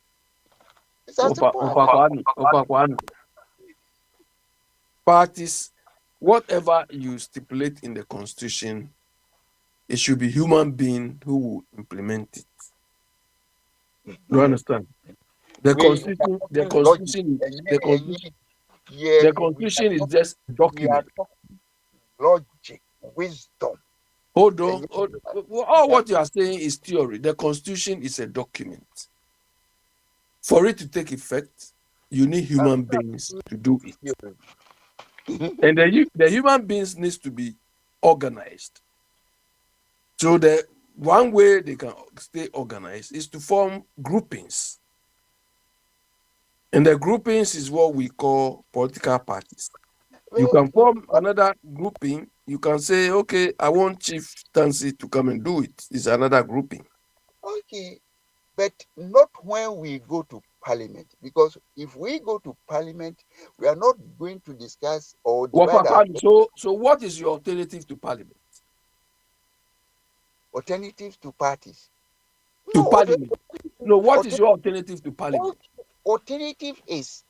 Parties, whatever you stipulate in the constitution, it should be human being who will implement it. You understand? The constitution is just a document. Logic, wisdom. Hold on. All what you are saying is theory. The constitution is a document. For it to take effect, you need human beings to do it. And the human beings needs to be organized. So the one way they can stay organized is to form groupings. And the groupings is what we call political parties. You can form another grouping. You can say, okay, I want Chief Tansy to come and do it. It's another grouping. Okay, but not when we go to parliament, because if we go to parliament, we are not going to discuss or divide. So what is your alternative to parliament? Alternatives to parties. To parliament. No, what is your alternative to parliament? Alternative is,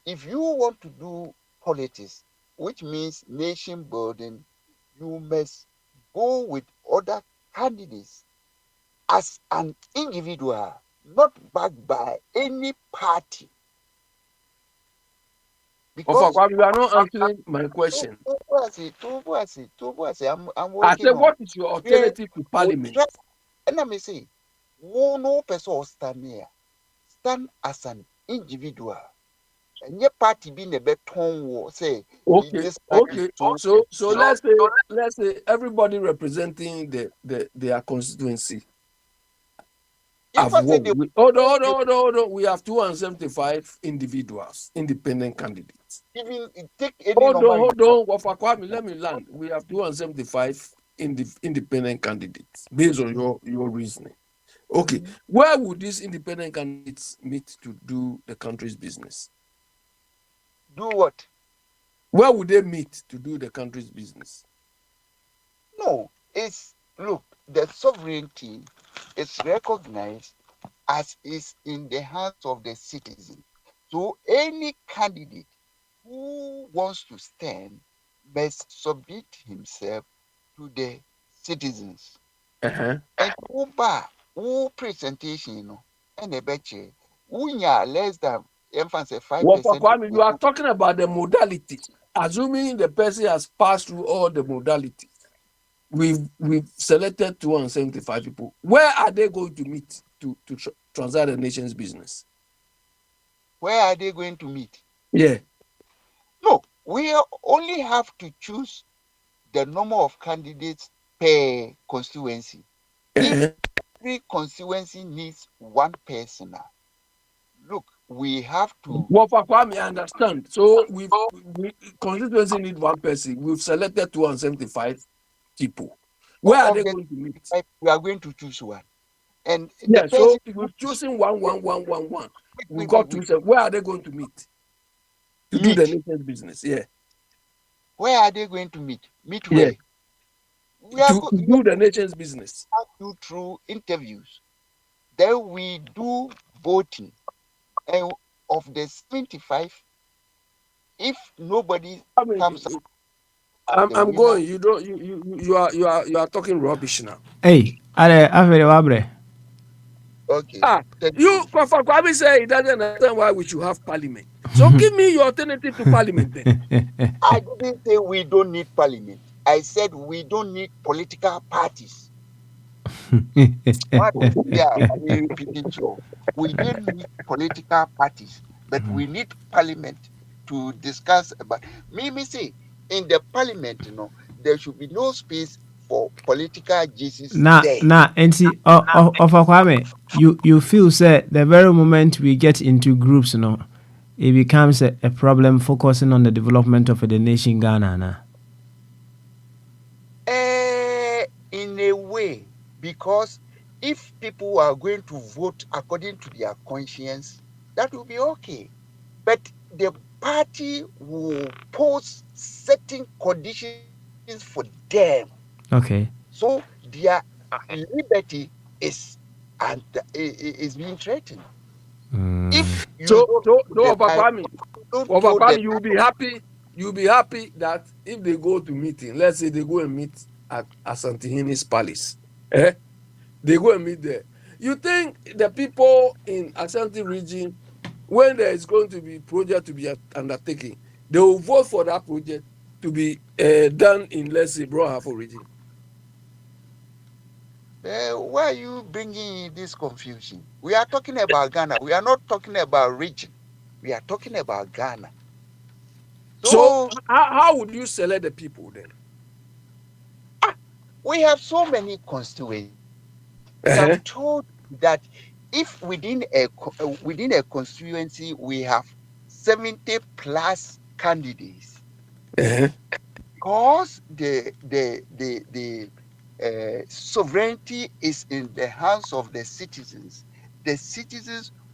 if you want to do politics, which means nation building, you must go with other candidates as an individual, not backed by any party. Because you are not answering my question. I'm I said, what is your alternative to parliament? And let me say, no person stand as an individual. And your party being a better say. Okay. So let's say everybody representing their constituency. Hold on. We have 275 individuals, independent candidates. Hold on. Let me land. We have 275 independent candidates based on your reasoning. Okay. Where would these independent candidates meet to do the country's business? Do what? Where would they meet to do the country's business? No, look, the sovereignty is recognized as is in the hands of the citizen. So any candidate who wants to stand must submit himself to the citizens. And who presentation, and a betcha, less than 5%. You are talking about the modality. Assuming the person has passed through all the modalities, we've selected 275 people. Where are they going to meet to transact the nation's business? Where are they going to meet? Yeah. No, we only have to choose the number of candidates per constituency. If every constituency needs one person, look, we have to. I understand. So we constituency need one person. We've selected 275 people. Where are they going to meet? We are going to choose one. And so we're choosing one. We got to say, where are they going to meet? To do the nation's business, yeah. Where are they going to meet? Meet where? To do the nation's business. Do through interviews. Then we do voting. And of the 25, if nobody comes up, I'm going. You are talking rubbish now. Hey, okay. You Kwame say he doesn't understand why we should have parliament. So give me your alternative to parliament then. I didn't say we don't need parliament. I said we don't need political parties. We don't need political parties, but we need parliament to discuss about. Me say in the parliament, there should be no space for political Jesus. And see, of Kwame, you feel say the very moment we get into groups, it becomes a problem focusing on the development of the nation Ghana. In a way, because if people are going to vote according to their conscience, that will be okay. But the party will pose certain conditions for them. Okay. So their liberty is being threatened. If you you'll be happy that if they go to meeting, let's say they go and meet at Asantehini's palace, they go and meet there. You think the people in Ashanti region, when there is going to be project to be undertaken, they will vote for that project to be done in, let's say, Brohafo region? Why are you bringing this confusion? We are talking about Ghana. We are not talking about region. We are talking about Ghana. So how would you select the people then? We have so many constituencies. We have told that if within a constituency we have 70 plus candidates, because the sovereignty is in the hands of the citizens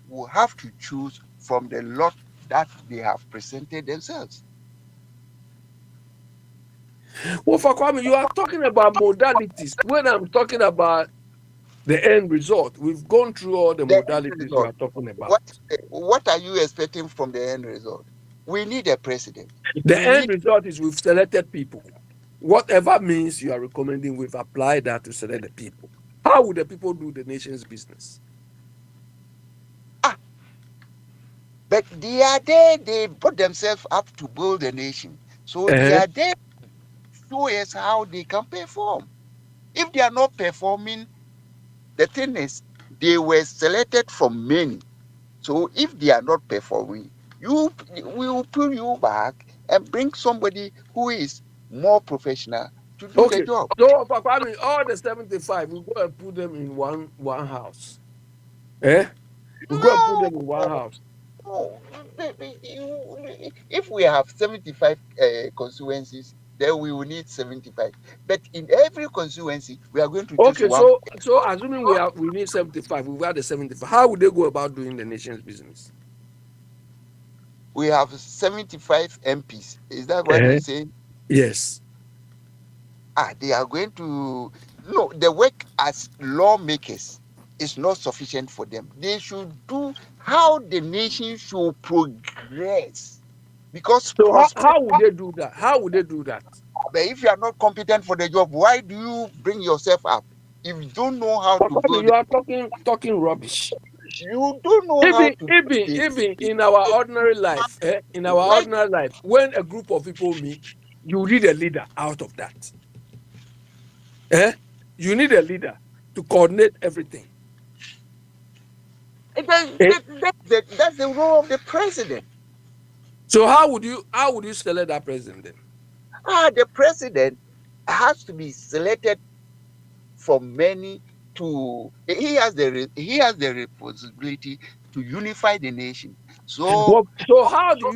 will have to choose from the lot that they have presented themselves. Well, for Kwame, you are talking about modalities. When I'm talking about the end result, we've gone through all the modalities you are talking about. What are you expecting from the end result? We need a president. The end result is we've selected people. Whatever means you are recommending, we've applied that to select the people. How would the people do the nation's business? But they are there, they put themselves up to build a nation. So they are there to show us how they can perform. If they are not performing, the thing is, they were selected from many. So if they are not performing, we will pull you back and bring somebody who is more professional to do the job. So, Kwame, all the 75, we go and put them in one house. We go and put them in one house. No. If we have 75 constituencies, then we will need 75. But in every constituency, we are going to choose one. So assuming we need 75, we've got the 75. How would they go about doing the nation's business? We have 75 MPs. Is that what you're saying? Yes. They are going to... No, the work as lawmakers is not sufficient for them. They should do how the nation should progress. Because how would they do that? How would they do that? But if you are not competent for the job, why do you bring yourself up? If you don't know how to do it, you are talking rubbish. You don't know how to even in our ordinary life, when a group of people meet, you need a leader out of that. You need a leader to coordinate everything. That's the role of the president. So how would you select that president then? The president has to be selected from many to... He has the responsibility to unify the nation. So how do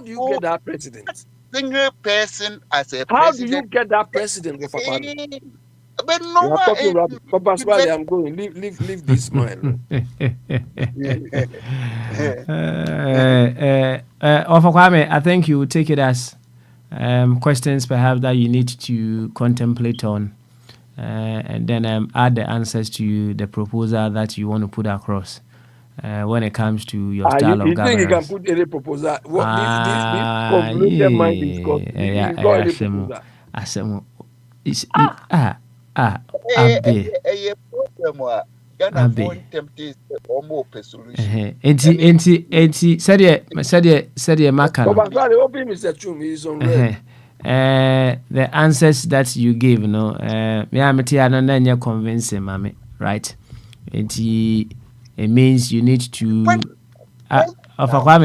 you get that president? Single person as a how president. How do you get that president? But no, you are talking rubbish. Papa Swale, I'm going. Leave this man. Kwame, I think you will take it as questions perhaps that you need to contemplate on, and then add the answers to the proposal that you want to put across when it comes to your style of governance. You think you can put any proposal? What this mind is got? The answers that you give, convincing, mommy, right? It means you need to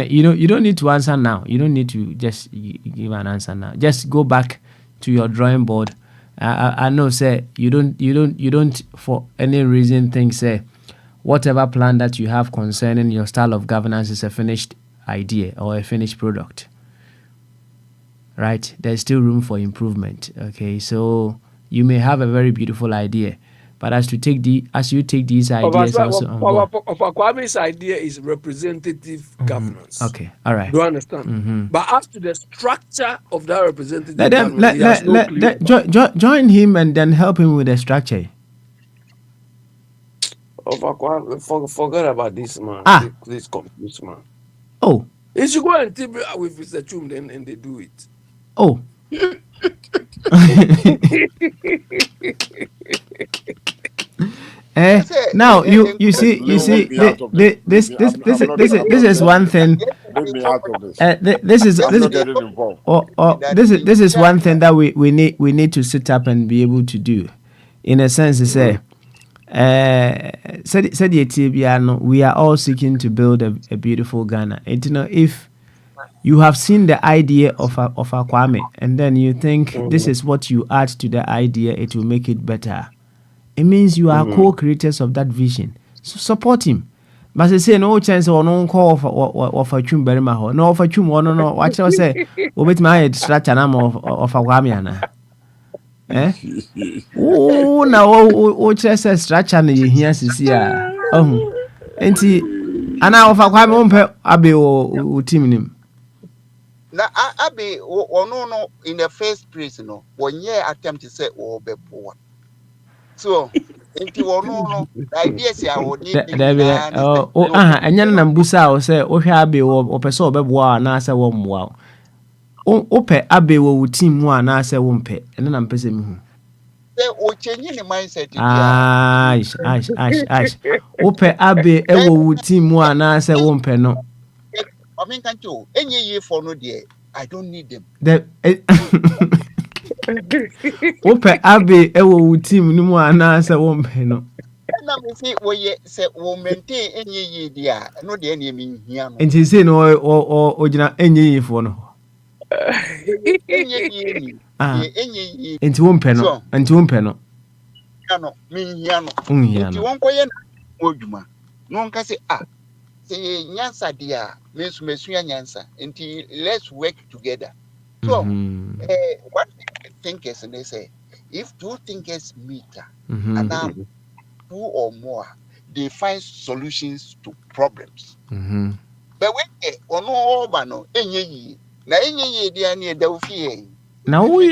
you don't need to answer now. You don't need to just give an answer now. Just go back to your drawing board. I know, say you don't for any reason think, say, whatever plan that you have concerning your style of governance is a finished idea or a finished product, right? There's still room for improvement. Okay, so you may have a very beautiful idea, but as you take these ideas also on board. Kwame's idea is representative governance. Okay, all right. Do you understand? But as to the structure of that representative governance, join him and then help him with the structure. Forget about this man. This confused man. Oh. He should go and team with Mr. Chum then and they do it. Oh. Now you see this is one thing. This is one thing that we need to sit up and be able to do. In a sense, to say, we are all seeking to build a beautiful Ghana. And if you have seen the idea of a Kwame, and then you think this is what you add to the idea, it will make it better. It means you are co-creators of that vision. So support him. But say no chance or no call of a chum very maho. No for chum or no, watch I say, with my stretch an arm of a wamiana. Eh? Oh, now, oh, chess a stretch and you hear Cecilia. Oh, and see, and now if I come home, I'll be teaming him. Now, I be or no in the first place, no 1 year attempt to say be poor. So, into no ideas I would need. And yan Nambusa say, oh, Happy or Peso Bebois, and I say, wow. Oh, Ope Abbey will team one, I say, won't pay, and then I'm pissing. Or changing the mindset. Ash. Ope Abbey will team one, I say, won't pay no. I mean, can't you? Any year for no dear. I don't need them. Ope Abbey will team no one, I say, won't pay no. And say, well, yes, will maintain any year, dear. No, the enemy here. And she say no, or any year for no. Into one penal, and to one penal. Mean Yano, you won't go in. Ojuma. No one can say, say, Yansa, dear, Miss Yansa, until let's work together. So, what thinkers and they say, if two thinkers meet and now 2 or more, they find solutions to problems. But when or no over no, any. Na enye dia na da ofie. Na we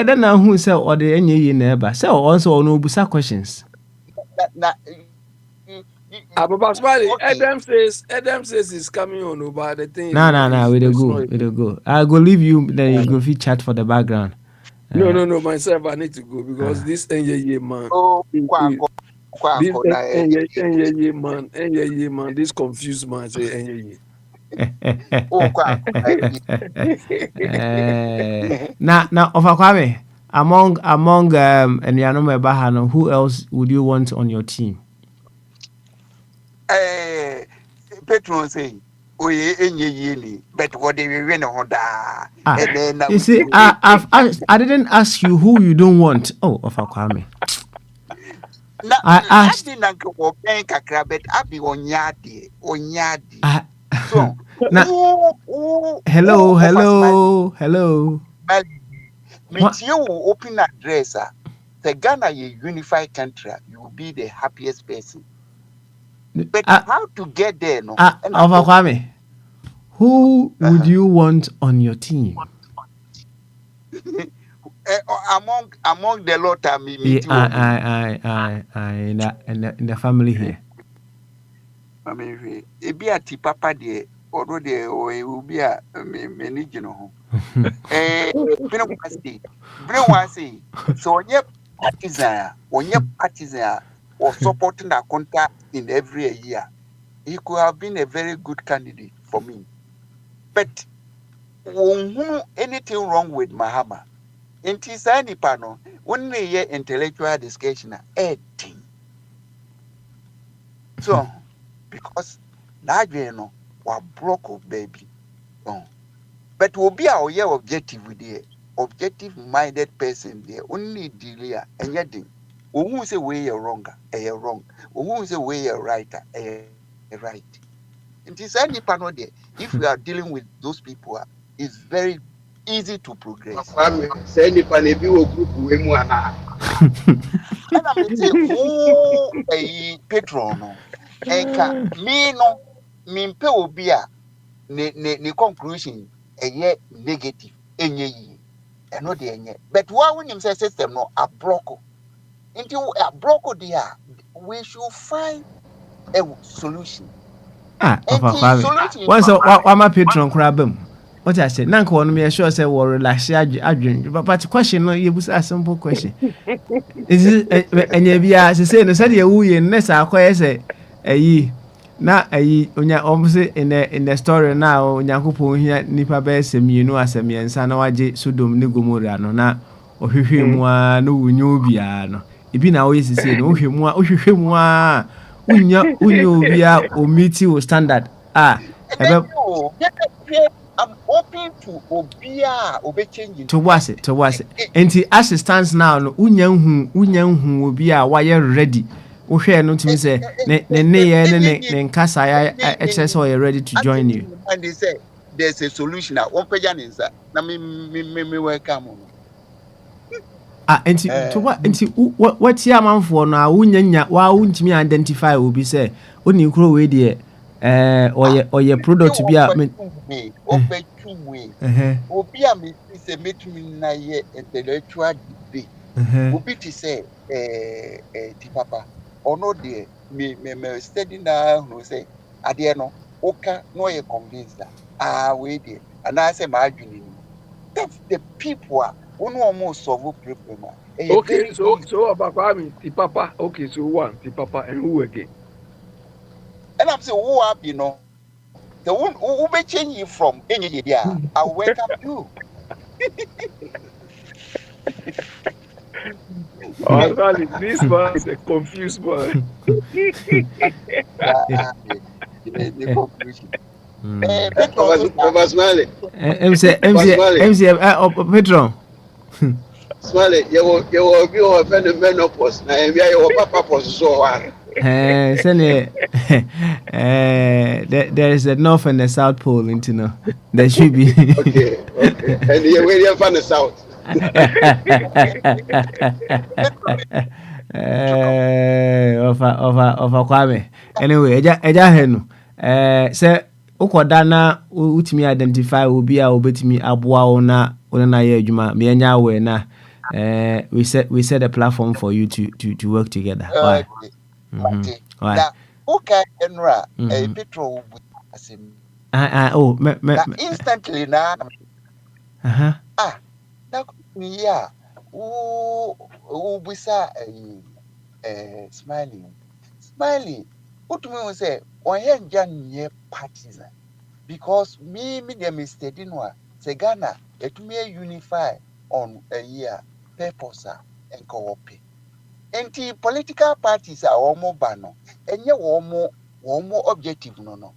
da na hu say or the enye neighbor. Say also no busa questions. Ababa Smiley, Adam says he's coming on over the thing. No, we dey go. I go leave you, then you go fit chat for the background. No, myself I need to go because this enye man. Enye man, this confused man say enye. Now, Ofakwame, among Enyanome Bahano, who else would you want on your team? Petron saying, but what they win you see, I didn't ask you who you don't want. Oh, Ofakwame. I asked. So, hello. With you open address, the Ghana a unified country, you will be the happiest person. But how to get there? No, Kwame, who would you want on your team? Among the lot, in the family here. I mean, it be a papa there, or there, or it will be a manager. So when your partisan or supporting a contact in every year, he could have been a very good candidate for me. But anything wrong with Mahama? In Tisani panel, when they hear intellectual discussion, thing. So because that you know were broke baby. But will be our year objective with the objective minded person there only deal and yet who say way you're wrong, you're wrong. Who say way you're right, right. It is any panel there. If we are dealing with those people, it's very easy to progress. Say any panel group we and I'm saying, oh, a patron. Eka me no mimpe obi a ne conclusion eye negative enye yi eno de enye but what when him say system no abroko into abroko there we should find a solution. Once what my patron crabem what I said nanko on me sure say we relax adwen but question no you bus a simple question is enye bia say no say de wu ye ne sa akoye say na onya almost in the story now Nyankopon hia nipa be semienu asemiensa na waje Sodom ne Gomora no na ohwehwe mu a no wonya obia no ebi na wo yesese no ohwehwe mu a unya obi a omiti wo standard I'm open to obia obe changing to was enti as it stands now no unya hu obi a why ready wohwɛ no ntumi sɛ ne nneyɛ ne nkasa ɛkyerɛ sɛ ɔyɛ ready to join you. And they say there's a solution now. One page answer. Na me welcome. Nti to what nti what amanfoɔ no a wonya wontumi identify obi sɛ oni kuro we de ɔyɛ product bi a me obi a me say metumi na ye intellectual debate obi ti say ti papa ono de me study na no say ade no oka no ye convinced that we de and I say my adwini that's the people one almost solve problem. Okay, so Abakwami, the papa. Okay, so one, the papa, and who again? And I'm saying, who up, the one who may change you from any idea. I welcome you. Really, this man is a confused man. The conclusion. Petron. Smile, you will be offended menopause. Now, your papa was so hard. There is a north and a south pole, you know. There should be. Okay. And you're waiting for the south. Of a Kwame. Anyway, Eja Henu. Say, Ukodana, utimi identify, ubi a obetimi abwa ona ye juma, mienya we na. We set a platform for you to work together. Why? Why? Okay, Enra, a petrol asim. Instantly now. Na ya. Bisa smiling. What me say? On here nye partisan. Because me them studying wa. Say Ghana, it may unify on a year purpose and co-op. Political parties are almost bano. And yet one more objective no.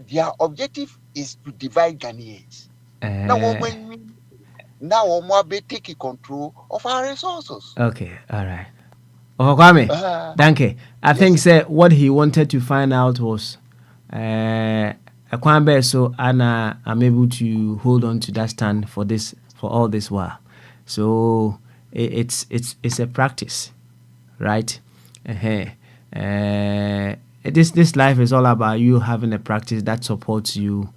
Their objective is to divide Ghanaians. Now more be taking control of our resources. Okay, all right. Kwame, thank you. I think say what he wanted to find out was Kwame, so Anna, I'm able to hold on to that stand for all this while. So it's a practice, right? This life is all about you having a practice that supports you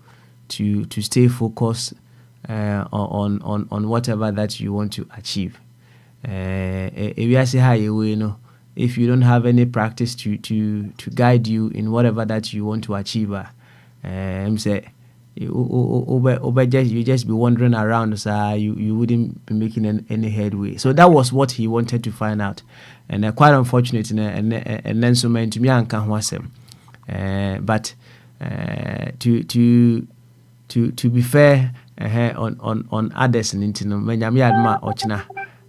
to stay focused on whatever that you want to achieve. If you don't have any practice to guide you in whatever that you want to achieve, you just be wandering around, so you wouldn't be making any headway. So that was what he wanted to find out, and quite unfortunate. And then so many to me and can't was but to be fair on others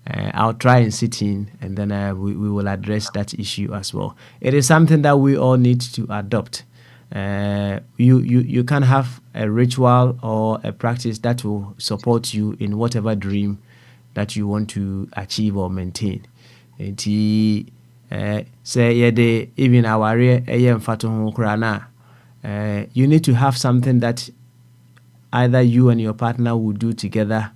and I'll try and sit in, and then we will address that issue as well. It is something that we all need to adopt. You can have a ritual or a practice that will support you in whatever dream that you want to achieve or maintain. Say even our you need to have something that either you and your partner will do together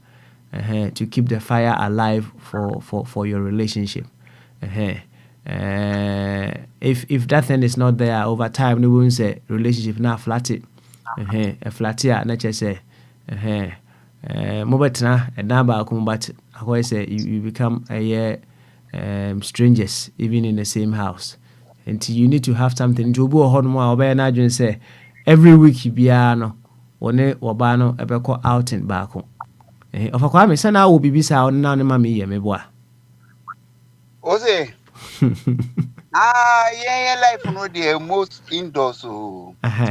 to keep the fire alive for your relationship. If that thing is not there over time, no one say relationship now flatty. A flatty at nature say Mobetna and Naba but I say you become strangers even in the same house. And you need to have something to go on more or say every week you piano or wabano ebeko outing back home. Of a Kwame, son, I will be beside now, mammy, me boy. Ose. Life no the most indoors.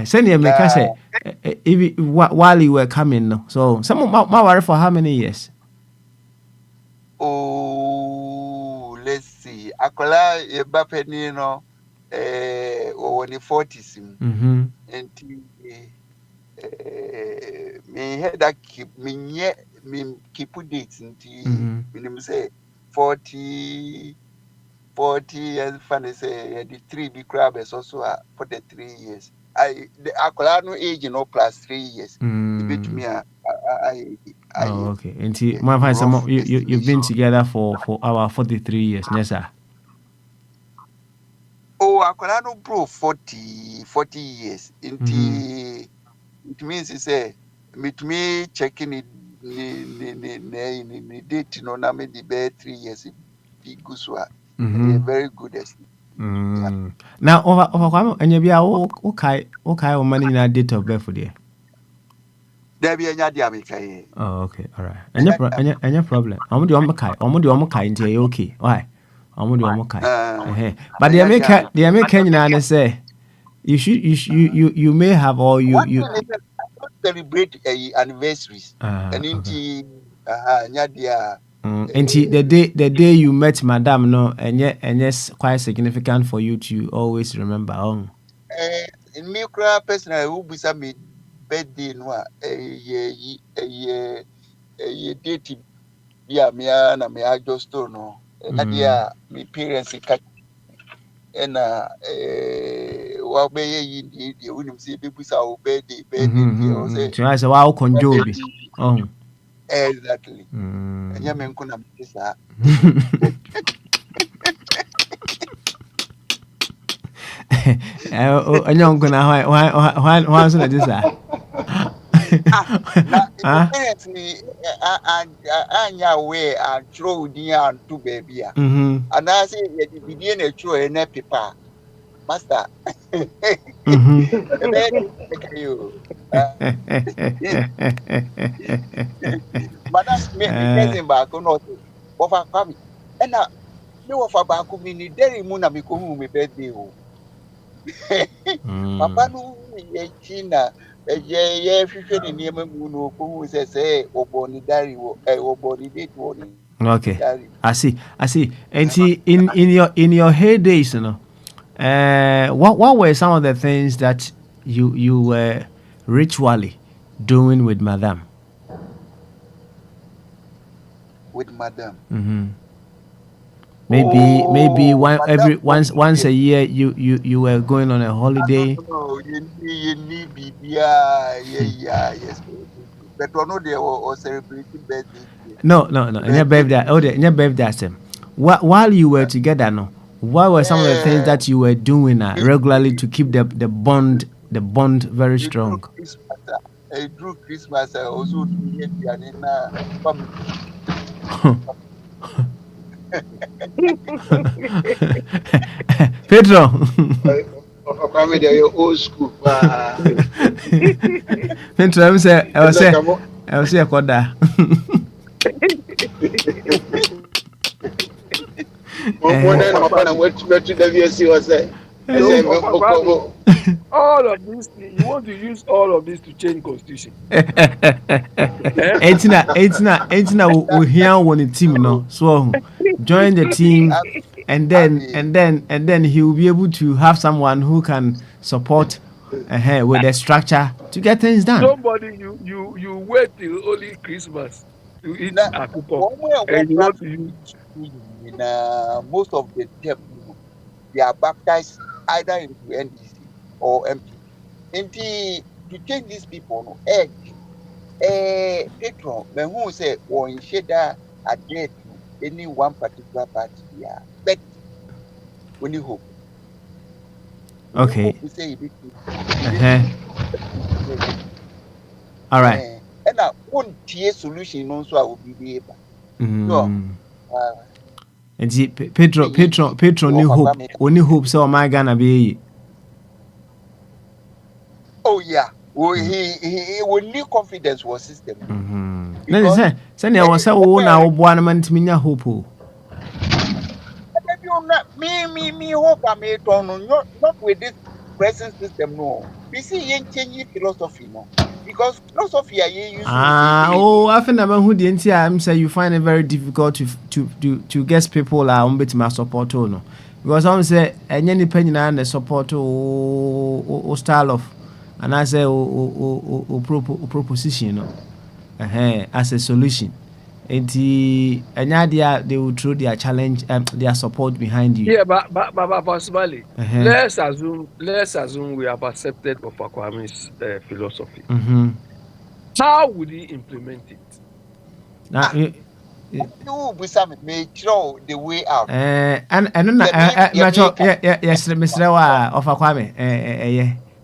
Send you make us say while you were coming. So some of my worry for how many years? Oh, let's see. Akola Ebapenino when the 40s. And me had that keep me keep dates until say 40 40 years, funny say the 3 big crab is also for the 3 years. The Akolano age, plus 3 years. Bit me, oh, okay. And my friend, you've been together for our 43 years, yes, sir. Oh, Akolano bro 40 years. It means he say, meet me checking it. The date, na me the bed 3 years. Very good. Now, over, and you be okay, or money in a date of birth for there. There be any idea, oh, okay, all right. And your problem. I'm the Omokai into okay. Why? I'm the Omokai. But the American and say you may have or you celebrate anniversaries. And indeed, and the day you met Madame, no, and yes, quite significant for you to always remember. In me, personally, who be some birthday, no, a date, yeah, me and me, I just don't know. And yeah, my parents, and what may you wouldn't see people say birthday, so I say, wow, conjobi. Oh, exactly. And yeah, men couldn't be that. And you're gonna why is it this? Anya way and throw the and two baby. And I say, you begin a true and paper. Master. Madam, me back on not over family. And now, no of a back mini dairy moon and me come with birthday. Papa no China. Yeah, if you feel in Yemen, who says, or Bonnie Dari, or Bonnie date warning. Okay, I see. And see, in your heydays, you know, what were some of the things that you were ritually doing with Madame? With Madame. Maybe once a year you were going on a holiday. Yes. But no, they were celebrating birthday. No. In your birthday. While you were together, no. What were some of the things that you were doing regularly to keep the bond very strong? I drew Christmas. I also do family. Pedro. Old school. Pedro, I was say Koda. All of this, you want to use all of this to change constitution. It's not we hear one the team, no. So join the team, and then he will be able to have someone who can support with the structure to get things done. Somebody you wait till only Christmas to eat akuko, and you want to use most of the them, they are baptized either into NDC or MP. And to change these people, no egg, patron, when who say or in shader adhere to any one particular party, yeah, but when you hope. Okay. All right. And now one tier solution also I will be able. No. And see, Petro, only hope so am I gonna be. Oh yeah. Well, he will need confidence was system. Send I was so now one man to me hope. Me hope I may turn not with this present system, no. We see you changing philosophy, no. Because philosophy I think about who the NTM say you find it very difficult to get people on bit my support no. Because some say any penny and the support or style of and I say proposition no. As a solution. And they will throw their challenge, their support behind you. Yeah, but possibly. Let's assume we have accepted Ofa Kwame's philosophy. How would he implement it? Now, you be some may throw the way out. And yes, Mr. Ofa Kwame,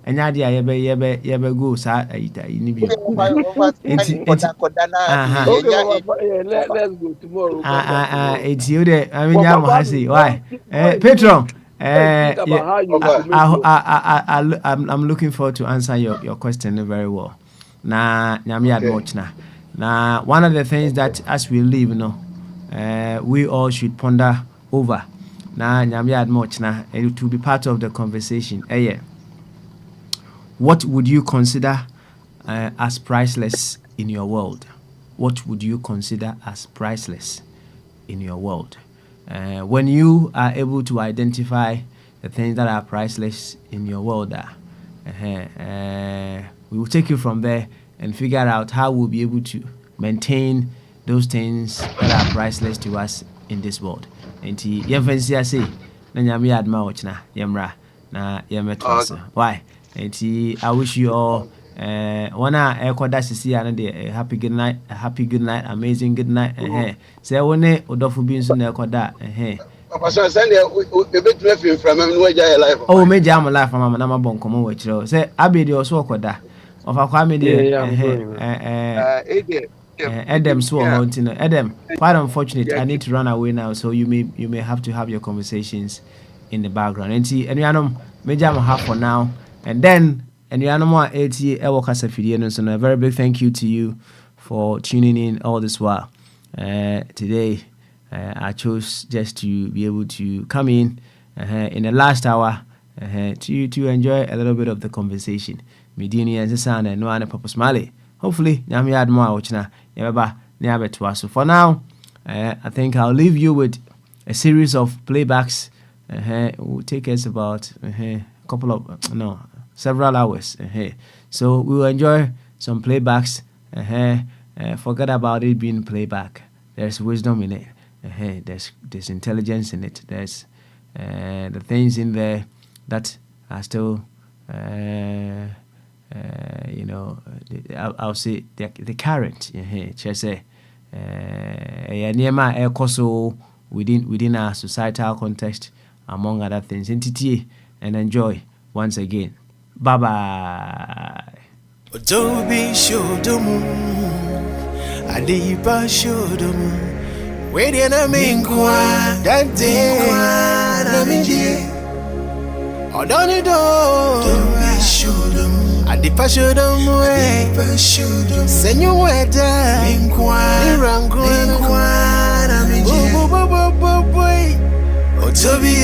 and Nadia, go, sir. Let's go tomorrow. It's you there. I mean, why? Petron. I'm looking forward to answer your question very well. Now, one of the things that as we live, we all should ponder over. Now, it will be part of the conversation. What would you consider as priceless in your world? What would you consider as priceless in your world? When you are able to identify the things that are priceless in your world, we will take you from there and figure out how we'll be able to maintain those things that are priceless to us in this world. And why? I wish you all wanna echo that see another happy good night, amazing good night. Say one odofu bin so na echo that oh me jam life mama na mabon komo we kire say abedi oso okoda ofa kwa me dey Adam so hunting Adam quite unfortunate. I need to run away now, so you may have to have your conversations in the background. And see anyuanom me jam have for now. And then, and you know more so a very big thank you to you for tuning in all this while. Today, I chose just to be able to come in the last hour to enjoy a little bit of the conversation. Medini and Sasana and Noana Papa Mali. Hopefully, Yami had more watching. So for now, I think I'll leave you with a series of playbacks. It will take us about several hours. So we will enjoy some playbacks. Forget about it being playback. There's wisdom in it. There's intelligence in it. There's the things in there that are still, I'll say the current. Just say, within our societal context, among other things. Entity and enjoy once again. Bye bye. Adobe Shodomu, Adiba Shodomu, waiting a minkwa, that day, Namidi, Odonido, Adobe Shodomu, Adiba Shodomu, Senueta, Minkwa, Namidi, Otobi,